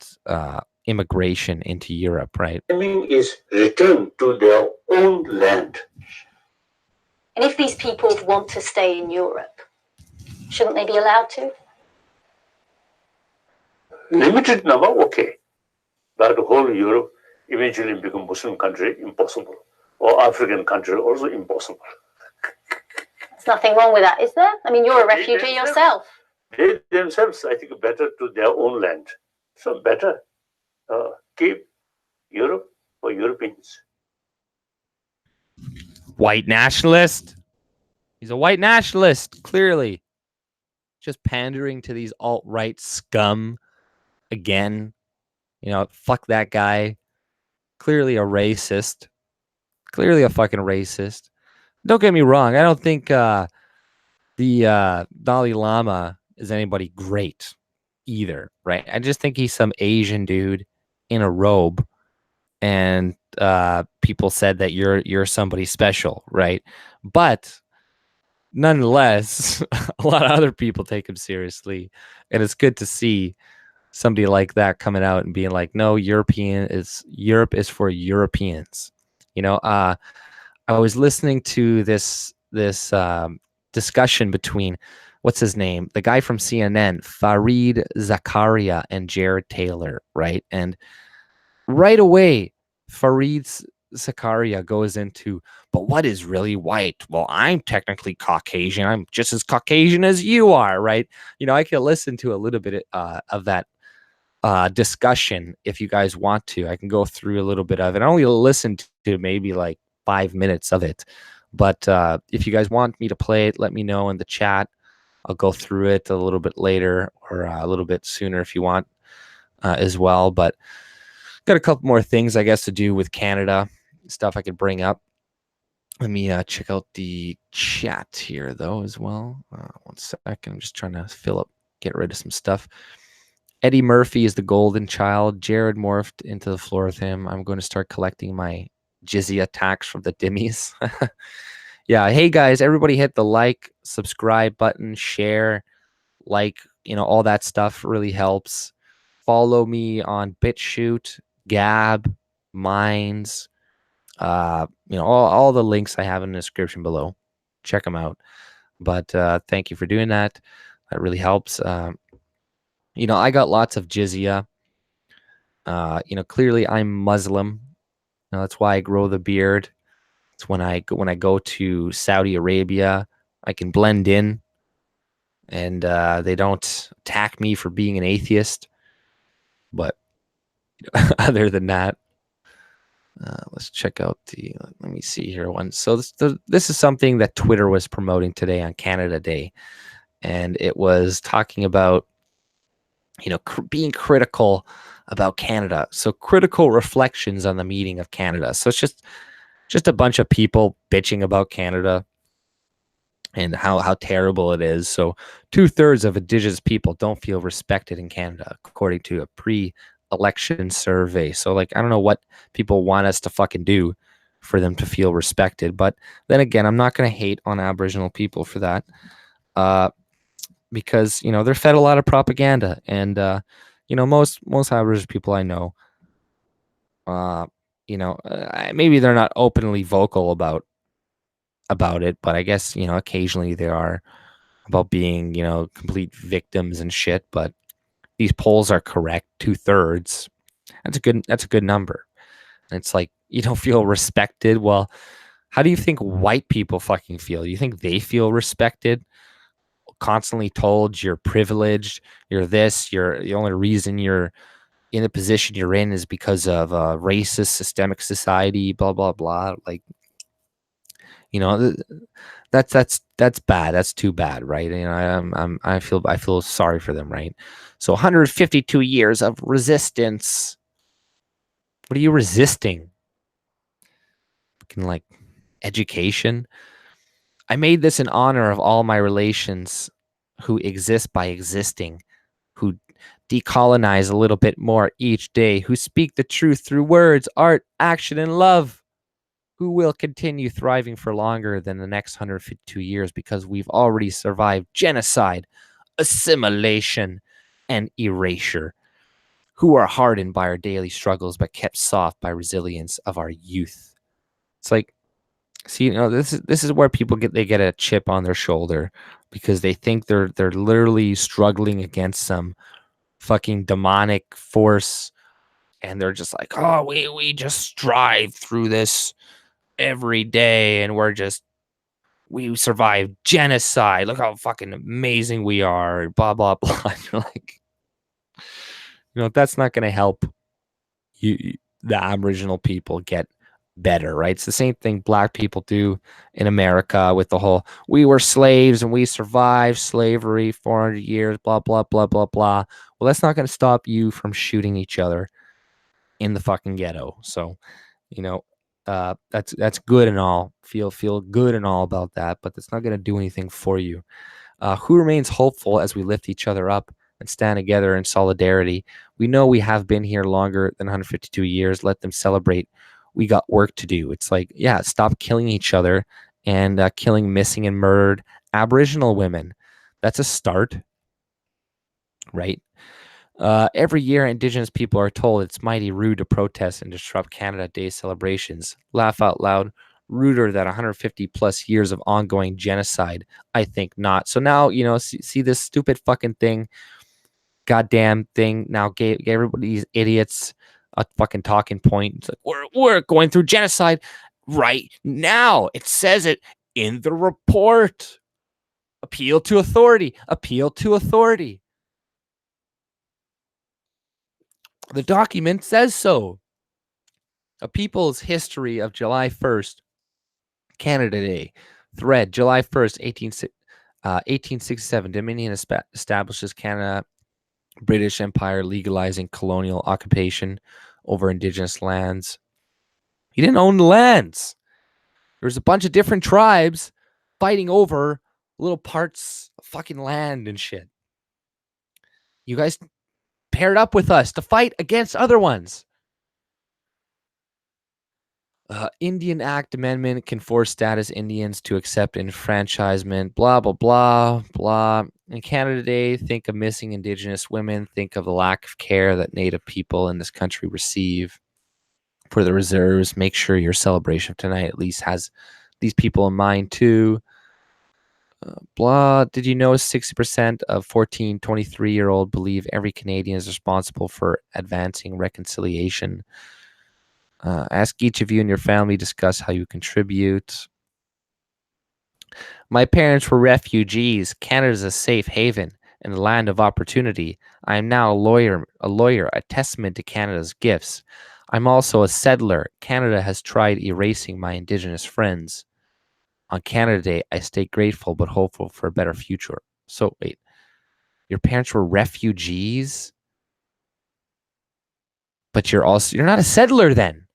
[SPEAKER 1] immigration into Europe, right?
[SPEAKER 7] Is return to their own land.
[SPEAKER 8] And if these people want to stay in Europe, shouldn't they be allowed to?
[SPEAKER 7] Limited number, okay. But the whole Europe eventually become Muslim country, impossible. Or African country, also impossible.
[SPEAKER 8] There's nothing wrong with that, is there? I mean, you're a refugee yourself.
[SPEAKER 7] They themselves, I think, better to their own land. So better keep Europe for Europeans.
[SPEAKER 1] White nationalist. He's a white nationalist, clearly. Just pandering to these alt-right scum again. You know, fuck that guy. Clearly a racist. Clearly a fucking racist. Don't get me wrong. I don't think the Dalai Lama is anybody great either, right? I just think he's some Asian dude in a robe, and people said that you're somebody special, right? But nonetheless, a lot of other people take him seriously, and it's good to see somebody like that coming out and being like, no, Europe is for Europeans. You know, I was listening to this discussion between, what's his name, the guy from CNN, Fareed Zakaria, and Jared Taylor, right? And right away, Fareed Zakaria goes into, but what is really white? Well, I'm technically Caucasian. I'm just as Caucasian as you are, right? You know, I can listen to a little bit of that discussion if you guys want to. I can go through a little bit of it. I only listened to maybe like 5 minutes of it, but if you guys want me to play it, let me know in the chat. I'll go through it a little bit later or a little bit sooner if you want as well. But got a couple more things, I guess, to do with Canada, stuff I could bring up. Let me check out the chat here, though, as well. 1 second. I'm just trying to get rid of some stuff. Eddie Murphy is the golden child. Jared morphed into the floor with him. I'm going to start collecting my jizya tax from the dimmies. Yeah. Hey, guys, everybody hit the like, subscribe button, share, like, you know, all that stuff really helps. Follow me on BitChute, Gab, Minds, you know, all the links I have in the description below. Check them out. But thank you for doing that. That really helps. You know, I got lots of jizya. You know, clearly I'm Muslim. You know, that's why I grow the beard. It's when I go to Saudi Arabia, I can blend in, and they don't attack me for being an atheist. But other than that, let's check out the. Let me see here one. So this is something that Twitter was promoting today on Canada Day, and it was talking about, you know, being critical about Canada. So critical reflections on the meeting of Canada. So it's just a bunch of people bitching about Canada and how terrible it is. So 2/3 of Indigenous people don't feel respected in Canada, according to a pre-election survey. So, like, I don't know what people want us to fucking do. for them to feel respected. But then again, I'm not going to hate on Aboriginal people for that, because they're fed a lot of propaganda, and most Aboriginal people I know, maybe they're not openly vocal about it, but I guess occasionally they are, about being complete victims and shit. But these polls are correct, 2/3. That's a good number. And it's like, you don't feel respected. Well, how do you think white people fucking feel? You think they feel respected? Constantly told you're privileged, you're this, you're the only reason you're in the position you're in is because of a racist systemic society, blah blah blah. Like, that's bad. That's too bad, right? I feel sorry for them, right? So 152 years of resistance. What are you resisting? Fucking like education. I made this in honor of all my relations who exist by existing, who decolonize a little bit more each day, who speak the truth through words, art, action, and love, who will continue thriving for longer than the next 152 years because we've already survived genocide, assimilation, and erasure, who are hardened by our daily struggles but kept soft by resilience of our youth. It's like, see, this is where people get a chip on their shoulder because they think they're literally struggling against some fucking demonic force, and they're just like, oh, we just strive through this every day, and we survived genocide. Look how fucking amazing we are. Blah blah blah. You're like, that's not going to help you, the Aboriginal people, get better, right? It's the same thing black people do in America with the whole we were slaves and we survived slavery 400 years, blah blah blah blah blah. Well, that's not going to stop you from shooting each other in the fucking ghetto. So that's good and all, feel good and all about that, but that's not going to do anything for you. Who remains hopeful as we lift each other up and stand together in solidarity? We know we have been here longer than 152 years. Let them celebrate. We got work to do. It's like, yeah, stop killing each other and killing missing and murdered Aboriginal women. That's a start, right? Every year, Indigenous people are told it's mighty rude to protest and disrupt Canada Day celebrations. Laugh out loud. Ruder than 150 plus years of ongoing genocide? I think not. So now, see this stupid fucking thing, goddamn thing. Now gave everybody, these idiots, a fucking talking point. It's like, we're going through genocide right now. It says it in the report. Appeal to authority. Appeal to authority. The document says so. A People's History of July 1st, Canada Day. Thread, July 1st, 1867. Dominion establishes Canada, British Empire, legalizing colonial occupation over Indigenous lands. He didn't own the lands. There was a bunch of different tribes fighting over little parts of fucking land and shit. You guys paired up with us to fight against other ones. Indian Act Amendment can force status Indians to accept enfranchisement, blah, blah, blah, blah. In Canada Day, think of missing Indigenous women. Think of the lack of care that Native people in this country receive. For the reserves, make sure your celebration of tonight at least has these people in mind too. Blah. Did you know 60% of 14, 23-year-old believe every Canadian is responsible for advancing reconciliation? Ask each of you and your family, discuss how you contribute. My parents were refugees. Canada is a safe haven and a land of opportunity. I am now a lawyer, a testament to Canada's gifts. I'm also a settler. Canada has tried erasing my Indigenous friends. On Canada Day, I stay grateful but hopeful for a better future. So wait, your parents were refugees, but you're not a settler then.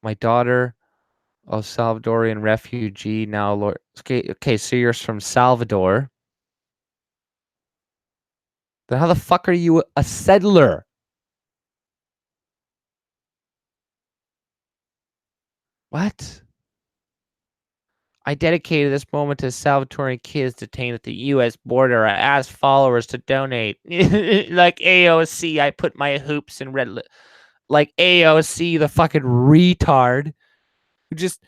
[SPEAKER 1] My daughter, a Salvadorian refugee, now Lord. Okay, so you're from Salvador. Then how the fuck are you a settler? What? I dedicated this moment to Salvadoran kids detained at the U.S. border. I asked followers to donate. Like AOC, I put my hoops in red. Like AOC, the fucking retard. Who just,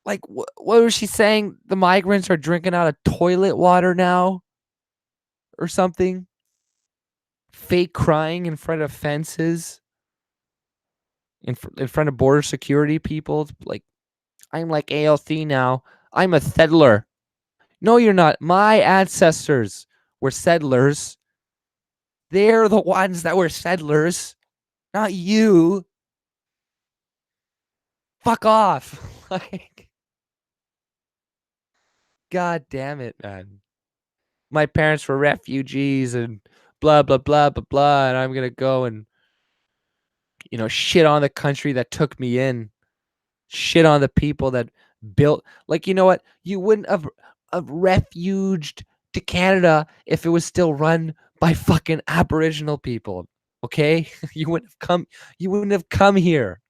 [SPEAKER 1] like, what was she saying? The migrants are drinking out of toilet water now? Or something? Fake crying in front of fences? In front of border security people? Like, I'm like AOC now. I'm a settler. No, you're not. My ancestors were settlers. They're the ones that were settlers, not you. Fuck off. Like, God damn it, man. My parents were refugees and blah, blah, blah, blah, blah. And I'm going to go and, shit on the country that took me in. Shit on the people that built. Like, you know what? You wouldn't have refuged to Canada if it was still run by fucking Aboriginal people. Okay? You wouldn't have come here.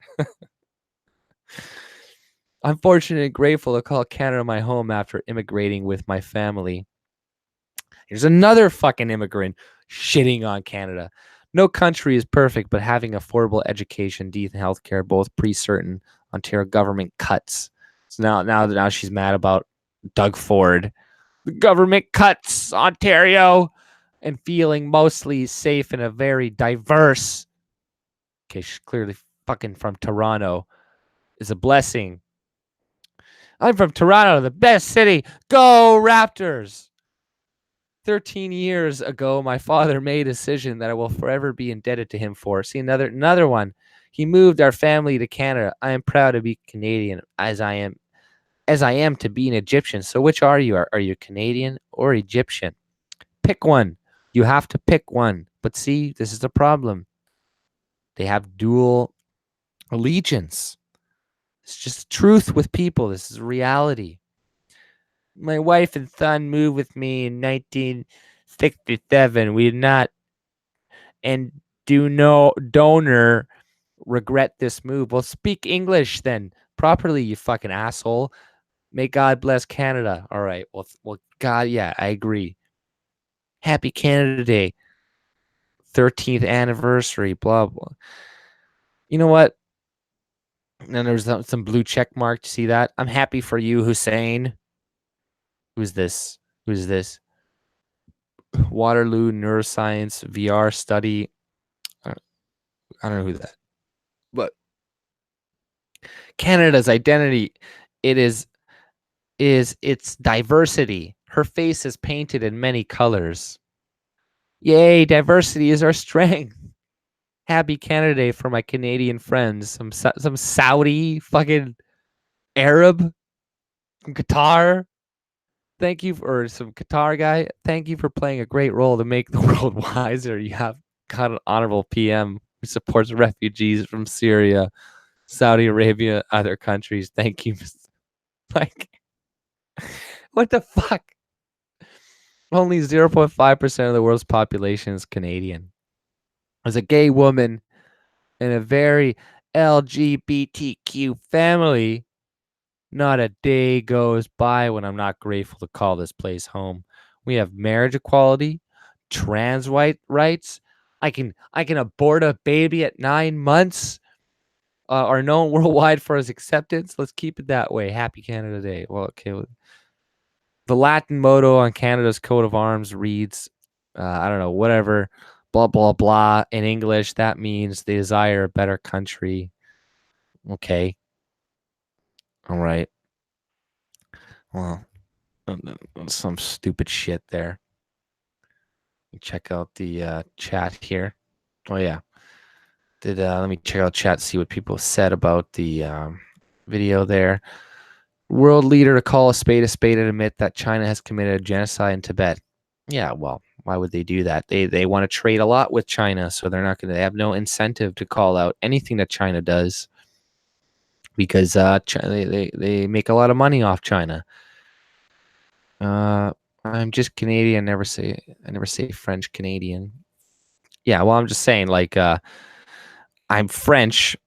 [SPEAKER 1] I'm fortunate and grateful to call Canada my home after immigrating with my family. Here's another fucking immigrant shitting on Canada. No country is perfect, but having affordable education, decent healthcare, both pre-certain Ontario government cuts. So now she's mad about Doug Ford. The government cuts Ontario, and feeling mostly safe in a very diverse. Okay, she's clearly fucking from Toronto. Is a blessing. I'm from Toronto, the best city. Go Raptors! 13 years ago, my father made a decision that I will forever be indebted to him for. See, another one. He moved our family to Canada. I am proud to be Canadian, as I am to be an Egyptian. So which are you? Are you Canadian or Egyptian? Pick one. You have to pick one. But see, this is the problem. They have dual allegiance. It's just truth with people. This is reality. My wife and son moved with me in 1967. We did not and do no donor regret this move. Well, speak English then properly, you fucking asshole. May God bless Canada. All right. Well, God, yeah, I agree. Happy Canada Day. 13th anniversary, blah, blah. You know what? And then there's some blue check mark. See that? I'm happy for you, Hussein. Who's this? Waterloo Neuroscience VR study. I don't know who that. But Canada's identity, it is its diversity. Her face is painted in many colors. Yay, diversity is our strength. Happy Canada Day for my Canadian friends. Some Saudi fucking Arab from Qatar. Thank you for some Qatar guy. Thank you for playing a great role to make the world wiser. You have got an honorable PM who supports refugees from Syria, Saudi Arabia, other countries. Thank you. Like, what the fuck? Only 0.5% of the world's population is Canadian. As a gay woman in a very LGBTQ family, not a day goes by when I'm not grateful to call this place home. We have marriage equality, trans rights. I can abort a baby at 9 months. Are known worldwide for his acceptance. Let's keep it that way. Happy Canada Day. Well, okay. The Latin motto on Canada's coat of arms reads, I don't know, whatever, blah, blah, blah. In English, that means they desire a better country. Okay. All right. Well, some stupid shit there. Check out the chat here. Oh, yeah. Let me check out chat, see what people said about the video there. World leader to call a spade and admit that China has committed a genocide in Tibet. Yeah, well, why would they do that? They want to trade a lot with China, so they're not going to. They have no incentive to call out anything that China does because they make a lot of money off China. I'm just Canadian. I never say French Canadian. Yeah, well, I'm just saying, like, I'm French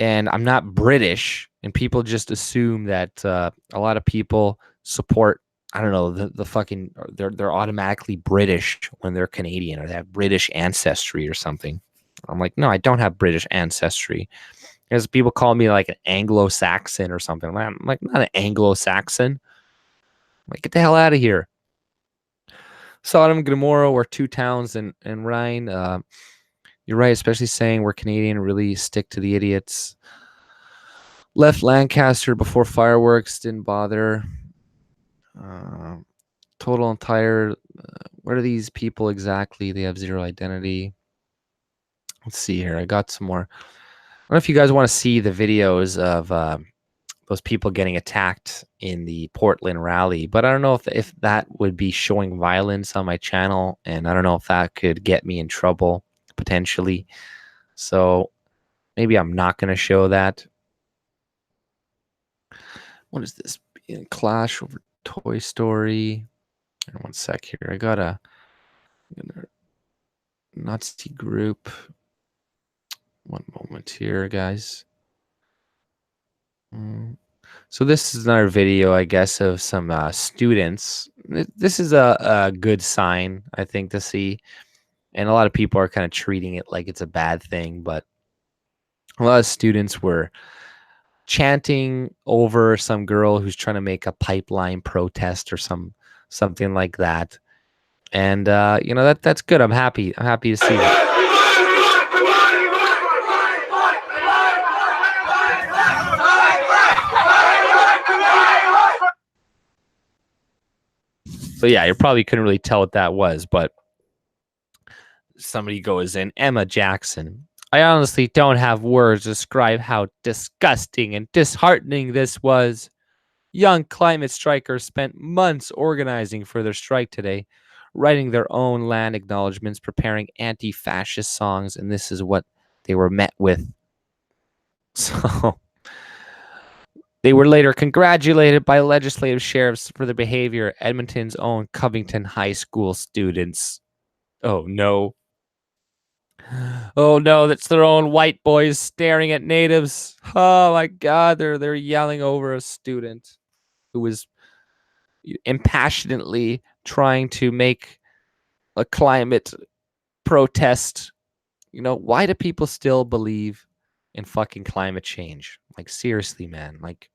[SPEAKER 1] and I'm not British. And people just assume that a lot of people support, I don't know, the fucking, they're automatically British when they're Canadian, or they have British ancestry or something. I'm like, no, I don't have British ancestry. Because people call me like an Anglo-Saxon or something. I'm like, not an Anglo-Saxon. I'm like, get the hell out of here. Sodom and Gomorrah were two towns in Rhine. You're right, especially saying we're Canadian, really stick to the idiots. Left Lancaster before fireworks, didn't bother. Total entire, what are these people exactly? They have zero identity. Let's see here. I got some more. I don't know if you guys want to see the videos of those people getting attacked in the Portland rally, but I don't know if that would be showing violence on my channel, and I don't know if that could get me in trouble potentially. So maybe I'm not going to show that. What is this? Clash over Toy Story. One sec here. I got a Nazi group. One moment here, guys. So this is another video, I guess, of some students. This is a good sign, I think, to see. And a lot of people are kind of treating it like it's a bad thing, but a lot of students were chanting over some girl who's trying to make a pipeline protest or something like that. And you know, that's good. I'm happy to see that. So yeah, you probably couldn't really tell what that was, but somebody goes in, Emma Jackson. I honestly don't have words to describe how disgusting and disheartening this was. Young climate strikers spent months organizing for their strike today, writing their own land acknowledgements, preparing anti-fascist songs, and this is what they were met with. So they were later congratulated by legislative sheriffs for their behavior. Edmonton's own Covington High School students. Oh no. Oh no, that's their own white boys staring at natives. Oh my God, they're yelling over a student who was impassionately trying to make a climate protest. You know, why do people still believe in fucking climate change? Like, seriously, man. Like,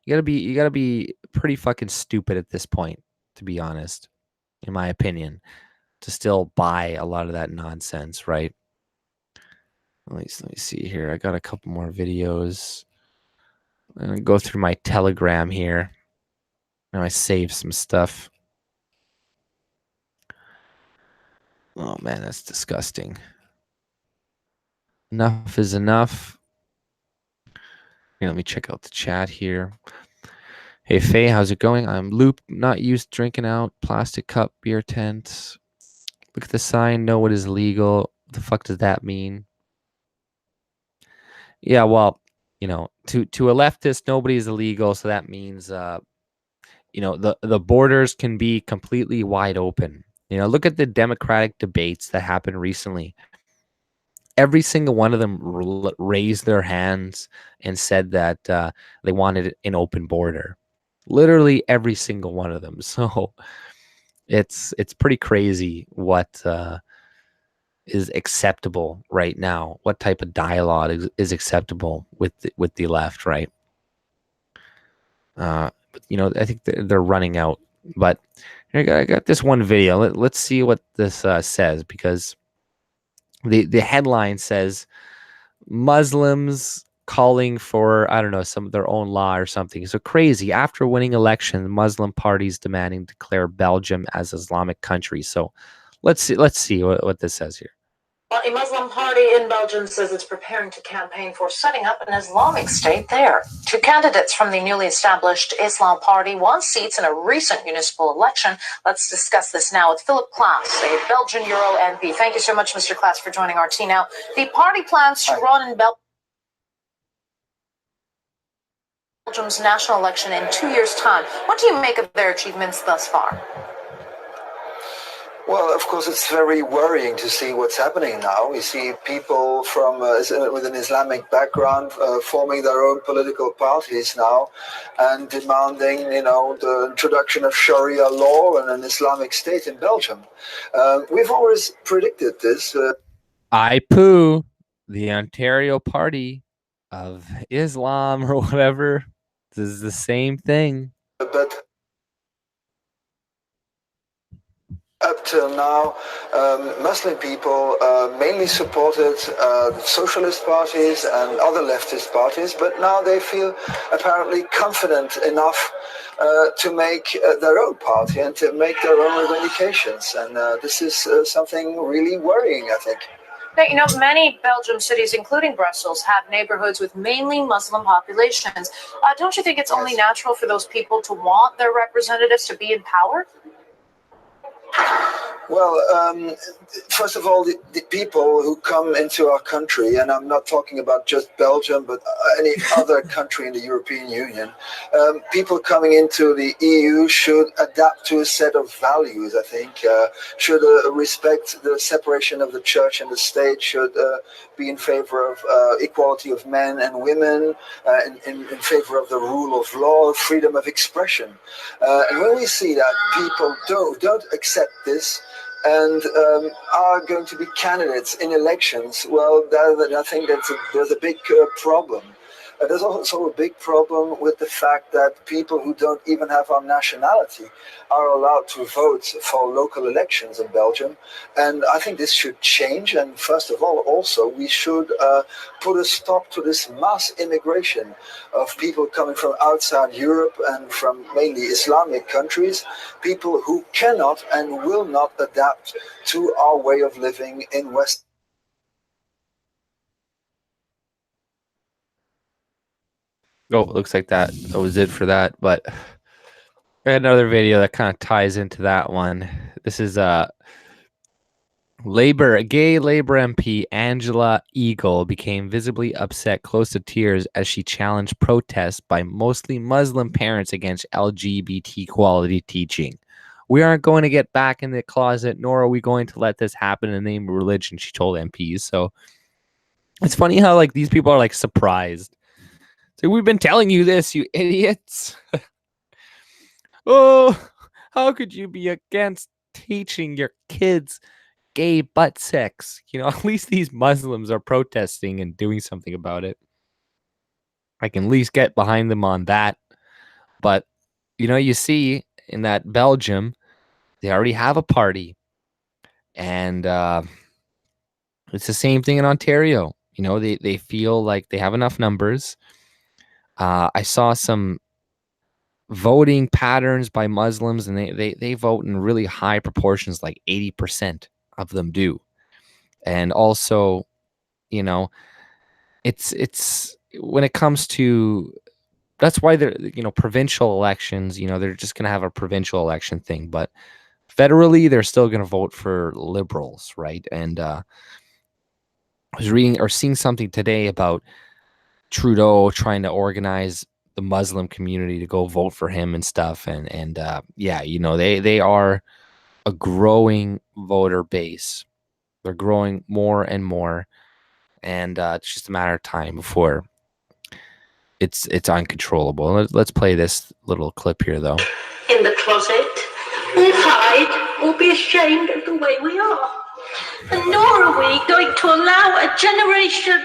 [SPEAKER 1] you gotta be pretty fucking stupid at this point, to be honest, in my opinion, to still buy a lot of that nonsense, right? Let me see here. I got a couple more videos. I'm gonna go through my Telegram here. Now I saved some stuff. Oh man, that's disgusting. Enough is enough. Here, let me check out the chat here. Hey Faye, how's it going? I'm Loop, not used drinking out, plastic cup, beer tent. Look at the sign, know what is legal. What the fuck does that mean? Yeah, well, you know, to a leftist, nobody is illegal, so that means you know, the borders can be completely wide open. You know, look at the Democratic debates that happened recently. Every single one of them raised their hands and said that they wanted an open border. Literally every single one of them. So it's pretty crazy what is acceptable right now. What type of dialogue is acceptable with the left, right? But you know, I think they're running out. But I got this one video. Let's see what this says, because the headline says Muslims calling for, I don't know, some of their own law or something. So crazy. After winning election, Muslim parties demanding to declare Belgium as Islamic country. So let's see what this says here.
[SPEAKER 9] Well, a Muslim party in Belgium says it's preparing to campaign for setting up an Islamic state there. Two candidates from the newly established Islam Party won seats in a recent municipal election. Let's discuss this now with Philip Klaas, a Belgian Euro MP. Thank you so much, Mr. Klaas, for joining RT. Now, the party plans to run in Belgium's national election in 2 years' time. What do you make of their achievements thus far?
[SPEAKER 10] Well, of course, it's very worrying to see what's happening now. We see people from with an Islamic background forming their own political parties now and demanding, the introduction of Sharia law and an Islamic state in Belgium. We've always predicted this.
[SPEAKER 1] IPOO, the Ontario Party of Islam or whatever, this is the same thing.
[SPEAKER 10] But up till now, Muslim people mainly supported socialist parties and other leftist parties, but now they feel apparently confident enough to make their own party and to make their own revendications. And this is something really worrying, I think.
[SPEAKER 9] Now, many Belgium cities, including Brussels, have neighborhoods with mainly Muslim populations. Don't you think it's only natural for those people to want their representatives to be in power?
[SPEAKER 10] Well, first of all, the people who come into our country, and I'm not talking about just Belgium, but any other country in the European Union, people coming into the EU should adapt to a set of values, I think, should respect the separation of the church and the state, should be in favor of equality of men and women, in favor of the rule of law, freedom of expression. And when we see that people don't accept this, and are going to be candidates in elections, well, I think there's a big problem. There's also a big problem with the fact that people who don't even have our nationality are allowed to vote for local elections in Belgium. And I think this should change. And first of all, also, we should put a stop to this mass immigration of people coming from outside Europe and from mainly Islamic countries, people who cannot and will not adapt to our way of living in West.
[SPEAKER 1] Oh, it looks like that was it for that. But I had another video that kind of ties into that one. This is gay Labor MP Angela Eagle became visibly upset, close to tears, as she challenged protests by mostly Muslim parents against LGBT equality teaching. We aren't going to get back in the closet, nor are we going to let this happen in the name of religion, she told MPs. So it's funny how like these people are like surprised. So we've been telling you this, you idiots. Oh, how could you be against teaching your kids gay butt sex? At least these Muslims are protesting and doing something about it. I can at least get behind them on that. But, you see in that Belgium, they already have a party. And it's the same thing in Ontario. They feel like they have enough numbers. I saw some voting patterns by Muslims, and they vote in really high proportions, like 80% of them do. And also, it's when it comes to, that's why they're, provincial elections, they're just going to have a provincial election thing, but federally, they're still going to vote for liberals, right? And I was reading or seeing something today about Trudeau trying to organize the Muslim community to go vote for him and stuff. And yeah, they are a growing voter base. They're growing more and more. And it's just a matter of time before it's uncontrollable. Let's play this little clip here, though.
[SPEAKER 11] In the closet, or hide, or be ashamed of the way we are. And nor are we going to allow a generation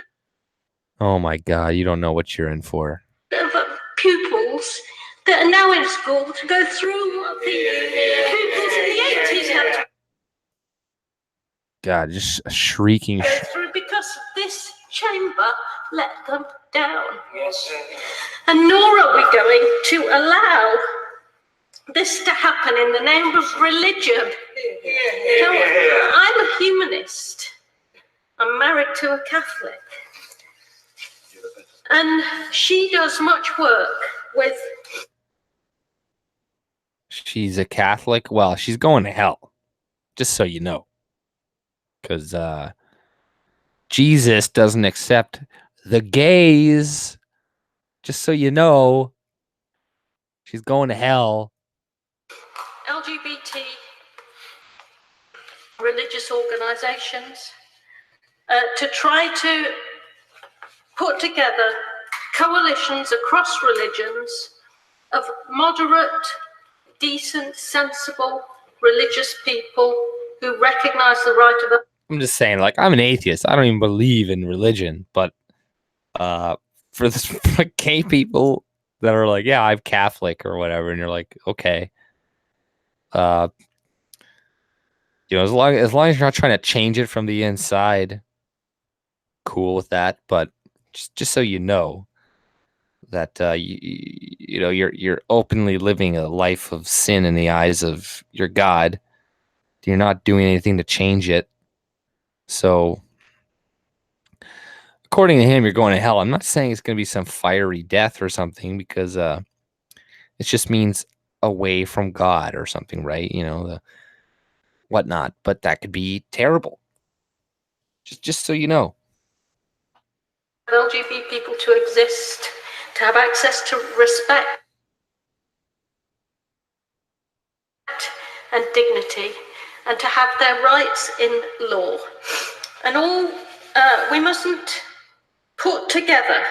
[SPEAKER 1] Oh my God, you don't know what you're in for.
[SPEAKER 11] of pupils that are now in school to go through what the pupils in the 80s had to
[SPEAKER 1] God, just a shrieking.
[SPEAKER 11] go through because this chamber let them down. And nor are we going to allow this to happen in the name of religion. So, I'm a humanist. I'm married to a Catholic. And she does much work with...
[SPEAKER 1] She's a Catholic? Well, she's going to hell. Just so you know. Because Jesus doesn't accept the gays. Just so you know. She's going to hell.
[SPEAKER 11] LGBT religious organizations to try to put together coalitions across religions of moderate, decent, sensible, religious people who recognize the right of
[SPEAKER 1] I'm just saying, like, I'm an atheist. I don't even believe in religion, but for gay people that are like, yeah, I'm Catholic or whatever, and you're like, okay, you know, as long as you're not trying to change it from the inside, cool with that. But just so you know that you know you're openly living a life of sin in the eyes of your God. You're not doing anything to change it. So, according to him, you're going to hell. I'm not saying it's going to be some fiery death or something, because it just means away from God or something, right? You know, the whatnot. But that could be terrible. Just so you know.
[SPEAKER 11] LGBT people to exist, to have access to respect and dignity, and to have their rights in law. And all we mustn't put together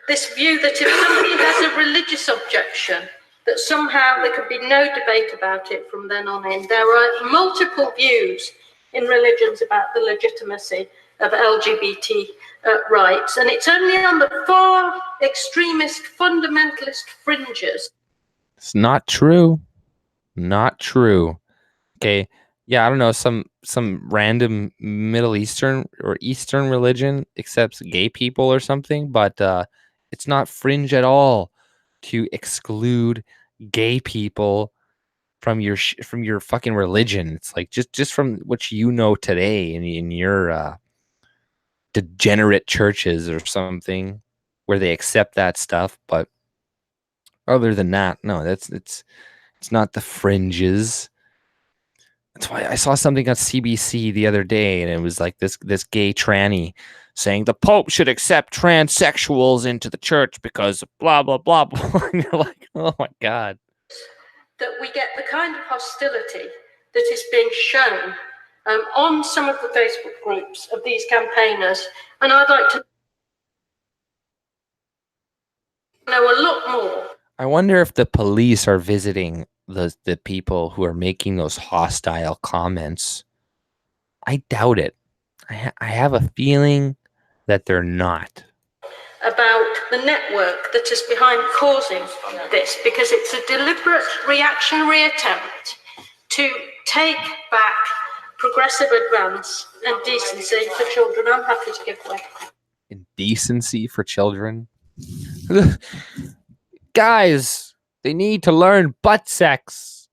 [SPEAKER 11] this view that if somebody has a religious objection, that somehow there can be no debate about it from then on in. There are multiple views in religions about the legitimacy of LGBT rights, and it's only on the far extremist fundamentalist fringes.
[SPEAKER 1] It's not true. Not true. Okay. Yeah, I don't know, some random Middle Eastern or Eastern religion accepts gay people or something, but it's not fringe at all to exclude gay people from your fucking religion. It's like just from what you know today in your degenerate churches or something where they accept that stuff, but other than that, no, it's not the fringes. That's why I saw something on CBC the other day, and it was like this gay tranny saying the Pope should accept transsexuals into the church because blah blah blah blah. And you're like, oh my God.
[SPEAKER 11] That we get the kind of hostility that is being shown on some of the Facebook groups of these campaigners, and I'd like to know a lot more.
[SPEAKER 1] I wonder if the police are visiting the people who are making those hostile comments. I doubt it. I have a feeling that they're not.
[SPEAKER 11] About the network that is behind causing this, because it's a deliberate reactionary attempt to take back progressive advance and decency for children. I'm happy to give way.
[SPEAKER 1] Indecency for children? Guys, they need to learn butt sex.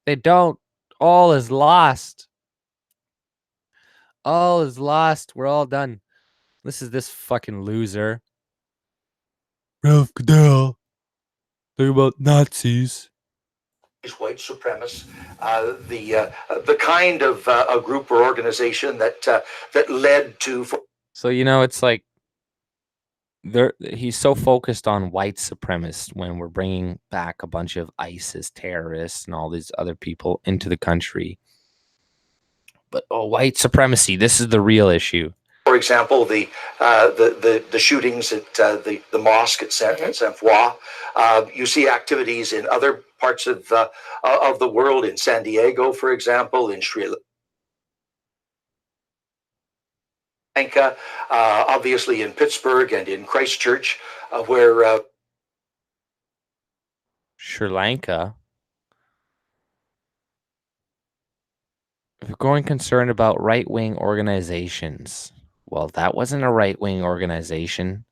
[SPEAKER 1] They don't. All is lost. All is lost. We're all done. This is this fucking loser. Ralph Goodell. Talking about Nazis.
[SPEAKER 5] White supremacists, the kind of a group or organization that led to.
[SPEAKER 1] So you know, it's like he's so focused on white supremacists when we're bringing back a bunch of ISIS terrorists and all these other people into the country. But white supremacy, this is the real issue.
[SPEAKER 5] For example, the shootings at the mosque at Saint-Foy. You see activities in other parts of the world, in San Diego, for example, in Sri Lanka, obviously in Pittsburgh and in Christchurch, where
[SPEAKER 1] Sri Lanka. If you're growing concerned about right-wing organizations, well, that wasn't a right-wing organization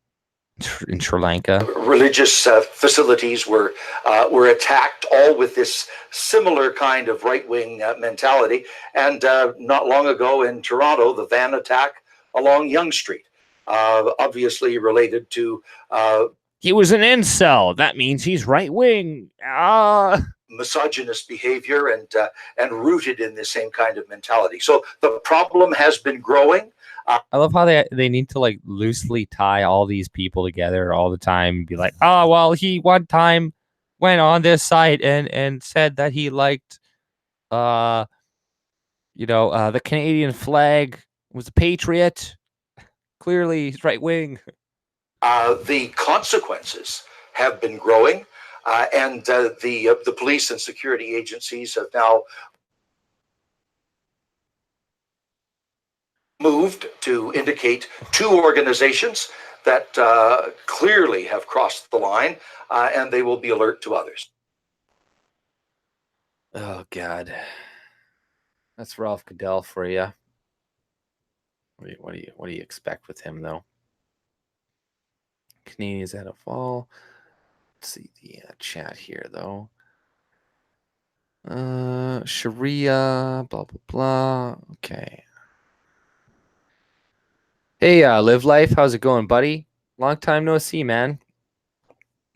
[SPEAKER 1] in Sri Lanka.
[SPEAKER 5] Religious facilities were attacked, all with this similar kind of right-wing mentality. And not long ago in Toronto, the van attack along Yonge Street, obviously related to...
[SPEAKER 1] he was an incel. That means he's right-wing.
[SPEAKER 5] Misogynist behavior and rooted in the same kind of mentality. So the problem has been growing.
[SPEAKER 1] I love how they need to like loosely tie all these people together all the time and be like, oh, well, he one time went on this site and said that he liked The Canadian flag was a patriot. Clearly, he's right wing.
[SPEAKER 12] The consequences have been growing, and the police and security agencies have now moved to indicate 2 organizations that clearly have crossed the line, and they will be alert to others.
[SPEAKER 1] Oh God, that's Ralph Goodell for you. What do you expect with him though? Canadians at a fall. Let's see the chat here though. Sharia, blah blah blah. Okay. Hey, Live Life, how's it going, buddy? Long time no see, man.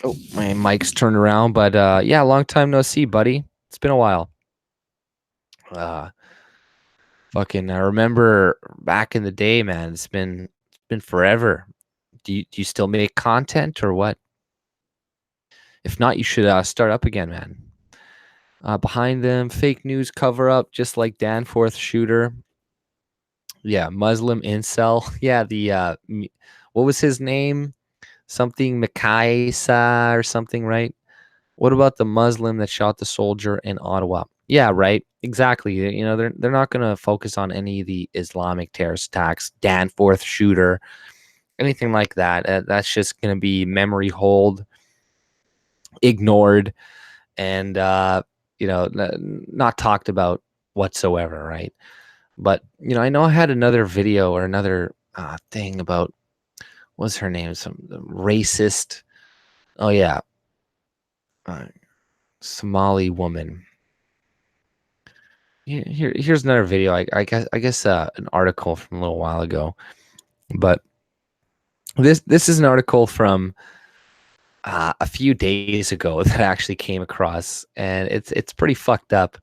[SPEAKER 1] Oh, my mic's turned around, but yeah, long time no see, buddy. It's been a while. Fucking, I remember back in the day, man. It's been forever. Do you still make content or what? If not, you should start up again, man. Behind them, fake news cover up, just like Danforth shooter. Yeah, Muslim incel. Yeah, what was his name? Something Mikaisa or something, right? What about the Muslim that shot the soldier in Ottawa? Yeah, right. Exactly. They're not going to focus on any of the Islamic terrorist attacks, Danforth shooter, anything like that. That's just going to be memory hold, ignored, and not talked about whatsoever, right? But I know I had another video or another thing about, what's her name? Some racist. Oh yeah, Somali woman. Here's another video. I guess an article from a little while ago, but this is an article from a few days ago that I actually came across, and it's pretty fucked up.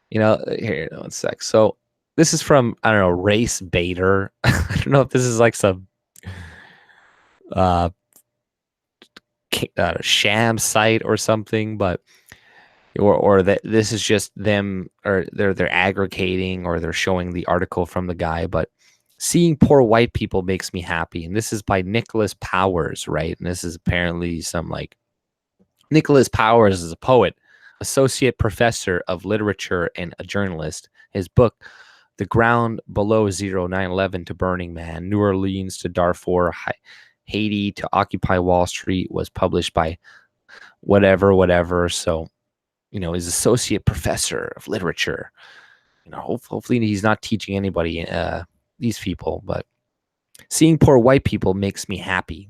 [SPEAKER 1] Here, one sec. So this is from, I don't know, Race Baiter. I don't know if this is like some sham site or something, but or that this is just them, or they're aggregating, or they're showing the article from the guy. But seeing poor white people makes me happy, and this is by Nicholas Powers, right? And this is apparently some like Nicholas Powers is a poet, associate professor of literature, and a journalist. His book, The Ground Below Zero, 9/11 to Burning Man, New Orleans to Darfur, Haiti to Occupy Wall Street, was published by whatever. So, he's associate professor of literature. Hopefully he's not teaching anybody, these people, but seeing poor white people makes me happy.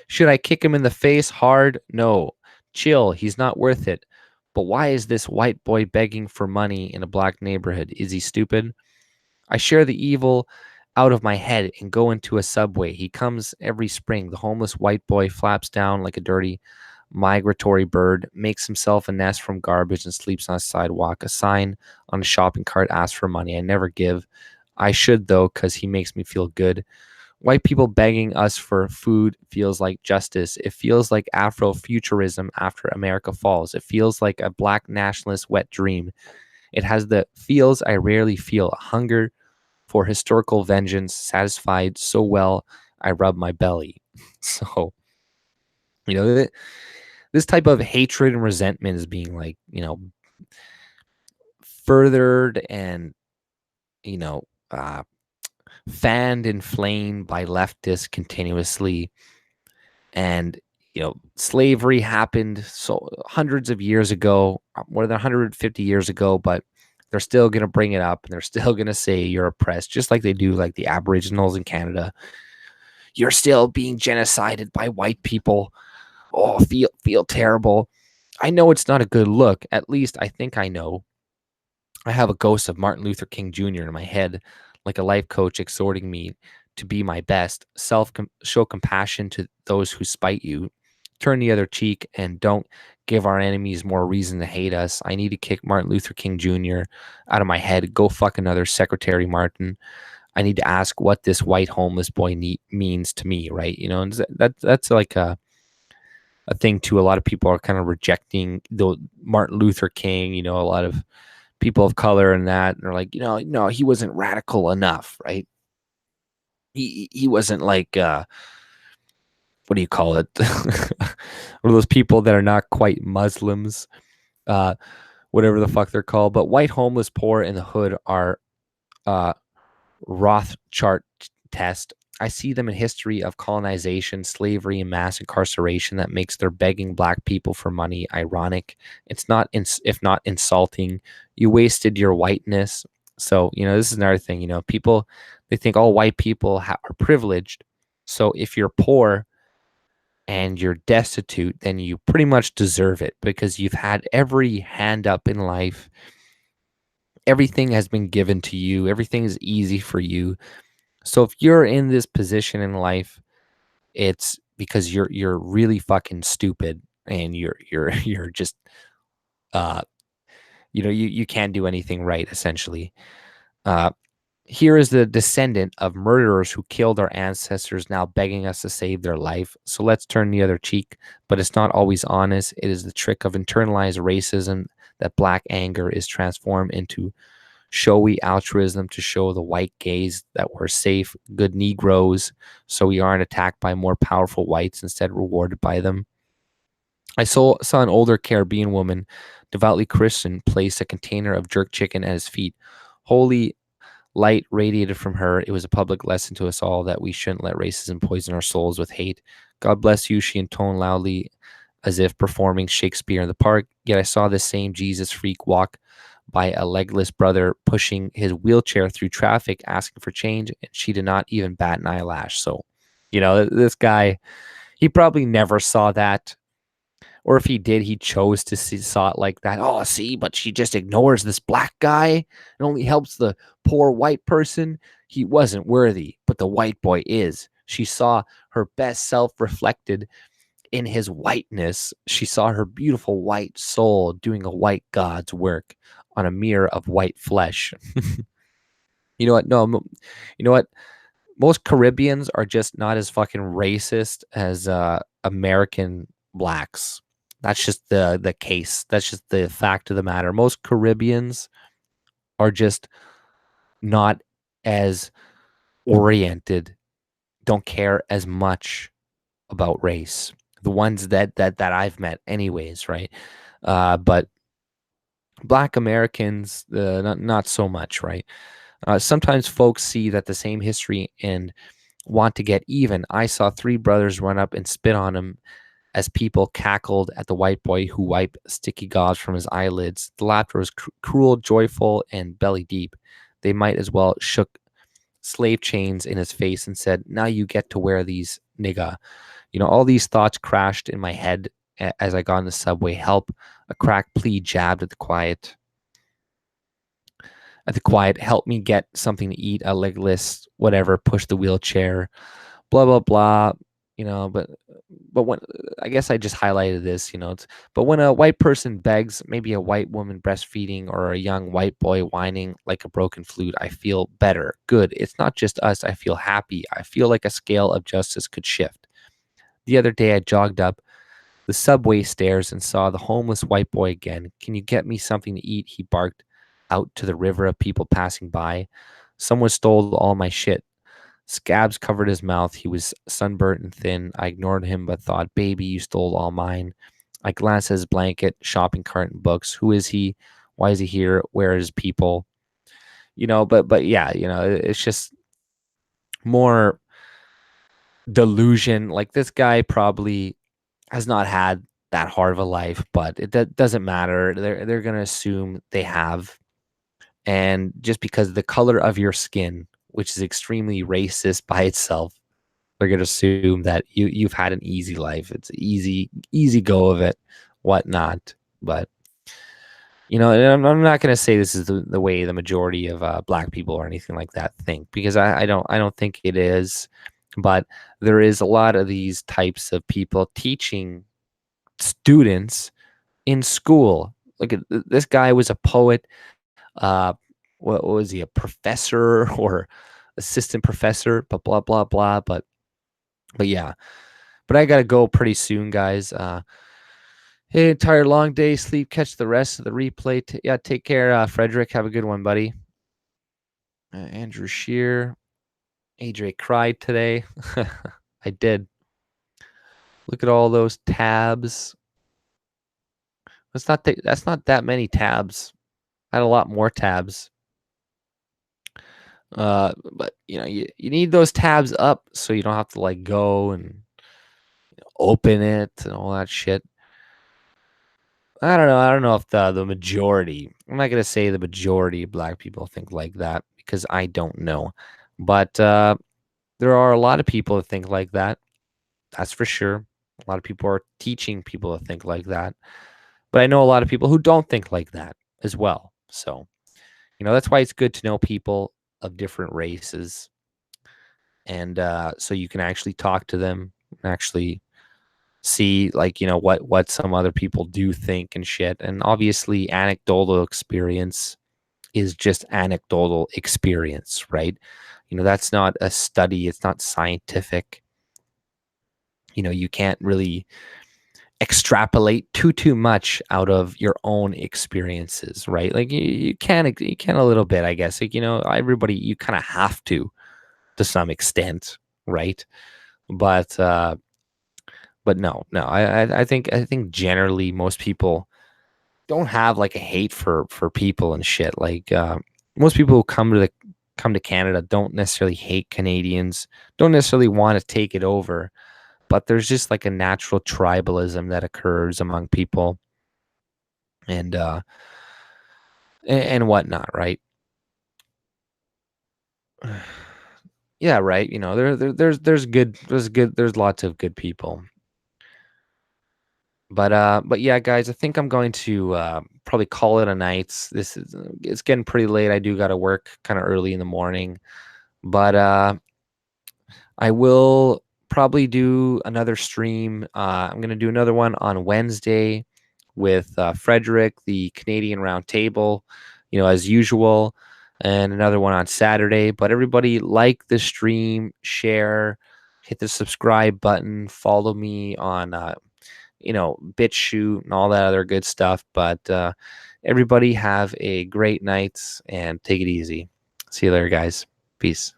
[SPEAKER 1] Should I kick him in the face hard? No. Chill, he's not worth it. But why is this white boy begging for money in a black neighborhood? Is he stupid? I share the evil out of my head and go into a subway. He comes every spring. The homeless white boy flaps down like a dirty migratory bird, makes himself a nest from garbage, and sleeps on a sidewalk. A sign on a shopping cart asks for money. I never give. I should, though, because he makes me feel good. White people begging us for food feels like justice. It feels like Afrofuturism after America falls. It feels like a black nationalist wet dream. It has the feels I rarely feel, a hunger for historical vengeance, satisfied so well I rub my belly. So, this type of hatred and resentment is being like, furthered and, fanned and flamed by leftists continuously. And slavery happened so hundreds of years ago, more than 150 years ago, but they're still going to bring it up, and they're still going to say you're oppressed, just like they do like the Aboriginals in Canada. You're still being genocided by white people. Oh, feel terrible. I know it's not a good look. At least I think I know. I have a ghost of Martin Luther King Jr. in my head, like a life coach exhorting me to be my best. Show compassion to those who spite you. Turn the other cheek and don't give our enemies more reason to hate us. I need to kick Martin Luther King Jr. out of my head. Go fuck another Secretary Martin. I need to ask what this white homeless boy means to me, right? And that's like a thing too. A lot of people are kind of rejecting the Martin Luther King. A lot of people of color and that, and they're like, no, he wasn't radical enough, right? He wasn't like what do you call it? One of those people that are not quite Muslims, whatever the fuck they're called. But white, homeless, poor, in the hood are Rothschild test. I see them in history of colonization, slavery, and mass incarceration that makes their begging black people for money ironic. It's not, if not insulting. You wasted your whiteness. So, this is another thing, people, they think all white people are privileged. So if you're poor and you're destitute, then you pretty much deserve it because you've had every hand up in life. Everything has been given to you. Everything is easy for you. So if you're in this position in life, it's because you're really fucking stupid and you're just you can't do anything right, essentially. Here is the descendant of murderers who killed our ancestors now begging us to save their life. So let's turn the other cheek, but it's not always honest. It is the trick of internalized racism that black anger is transformed into showy altruism to show the white gays that we're safe, good Negroes, so we aren't attacked by more powerful whites, instead rewarded by them. I saw an older Caribbean woman, devoutly Christian, place a container of jerk chicken at his feet. Holy light radiated from her. It was a public lesson to us all that we shouldn't let racism poison our souls with hate. God bless you, she intoned loudly as if performing Shakespeare in the park. Yet I saw this same Jesus freak walk by a legless brother pushing his wheelchair through traffic, asking for change, and she did not even bat an eyelash. So, this guy, he probably never saw that. Or if he did, he chose to saw it like that. Oh, see, but she just ignores this black guy and only helps the poor white person. He wasn't worthy, but the white boy is. She saw her best self reflected in his whiteness. She saw her beautiful white soul doing a white God's work on a mirror of white flesh. You know what? No, you know what? Most Caribbeans are just not as fucking racist as American blacks. That's just the case. That's just the fact of the matter. Most Caribbeans are just not as oriented, don't care as much about race. The ones that I've met anyways, right? But black Americans, not so much, right? Sometimes folks see that the same history and want to get even. I saw three brothers run up and spit on him as people cackled at the white boy who wiped sticky gauze from his eyelids. The laughter was cruel, joyful, and belly deep. They might as well shook slave chains in his face and said, now you get to wear these, nigga. All these thoughts crashed in my head as I got in the subway. Help, a cracked plea jabbed at the quiet. Help me get something to eat, a legless, whatever, push the wheelchair, blah, blah, blah. But when, I guess I just highlighted this, but when a white person begs, maybe a white woman breastfeeding or a young white boy whining like a broken flute, I feel better, good. It's not just us. I feel happy. I feel like a scale of justice could shift. The other day I jogged up the subway stairs and saw the homeless white boy again. Can you get me something to eat? He barked out to the river of people passing by. Someone stole all my shit. Scabs covered his mouth. He was sunburnt and thin. I ignored him, but thought, baby, you stole all mine. I glanced at his blanket, shopping cart, and books. Who is he? Why is he here? Where are his people? But yeah, it's just more delusion. Like, this guy probably has not had that hard of a life, but that doesn't matter. They're going to assume they have. And just because of the color of your skin, which is extremely racist by itself, they're going to assume that you've had an easy life. It's easy go of it, whatnot. But, and I'm not going to say this is the way the majority of black people or anything like that think, because I don't think it is. But there is a lot of these types of people teaching students in school. Look at this guy was a poet. What was he, a professor or assistant professor? But blah blah blah. But yeah. But I gotta go pretty soon, guys. Hey, entire long day, sleep, catch the rest of the replay. Yeah, take care, Fredrick. Have a good one, buddy. Andrew Shear. AJ cried today. I did. Look at all those tabs. That's not that many tabs. I had a lot more tabs. But you need those tabs up so you don't have to like go and open it and all that shit. I don't know. I don't know if the majority, I'm not going to say the majority of black people think like that because I don't know. But there are a lot of people that think like that. That's for sure. A lot of people are teaching people to think like that. But I know a lot of people who don't think like that as well. So, that's why it's good to know people of different races. And so you can actually talk to them, actually see like what some other people do think and shit. And obviously anecdotal experience is just anecdotal experience, right? That's not a study, it's not scientific. You can't really extrapolate too much out of your own experiences, right? Like you can a little bit, I guess. Like everybody, you kind of have to some extent, right? But no, I think generally most people don't have like a hate for people and shit. Like most people who come to Canada don't necessarily hate Canadians, don't necessarily want to take it over, but there's just like a natural tribalism that occurs among people and whatnot, right? Yeah, right. There's lots of good people. But yeah, guys, I think I'm going to probably call it a night. It's getting pretty late. I do got to work kind of early in the morning, but I will probably do another stream. I'm gonna do another one on Wednesday with Fredrick, the Canadian Roundtable, as usual, and another one on Saturday. But everybody like the stream, share, hit the subscribe button, follow me on BitChute and all that other good stuff. But everybody have a great night and take it easy. See you later, guys. Peace.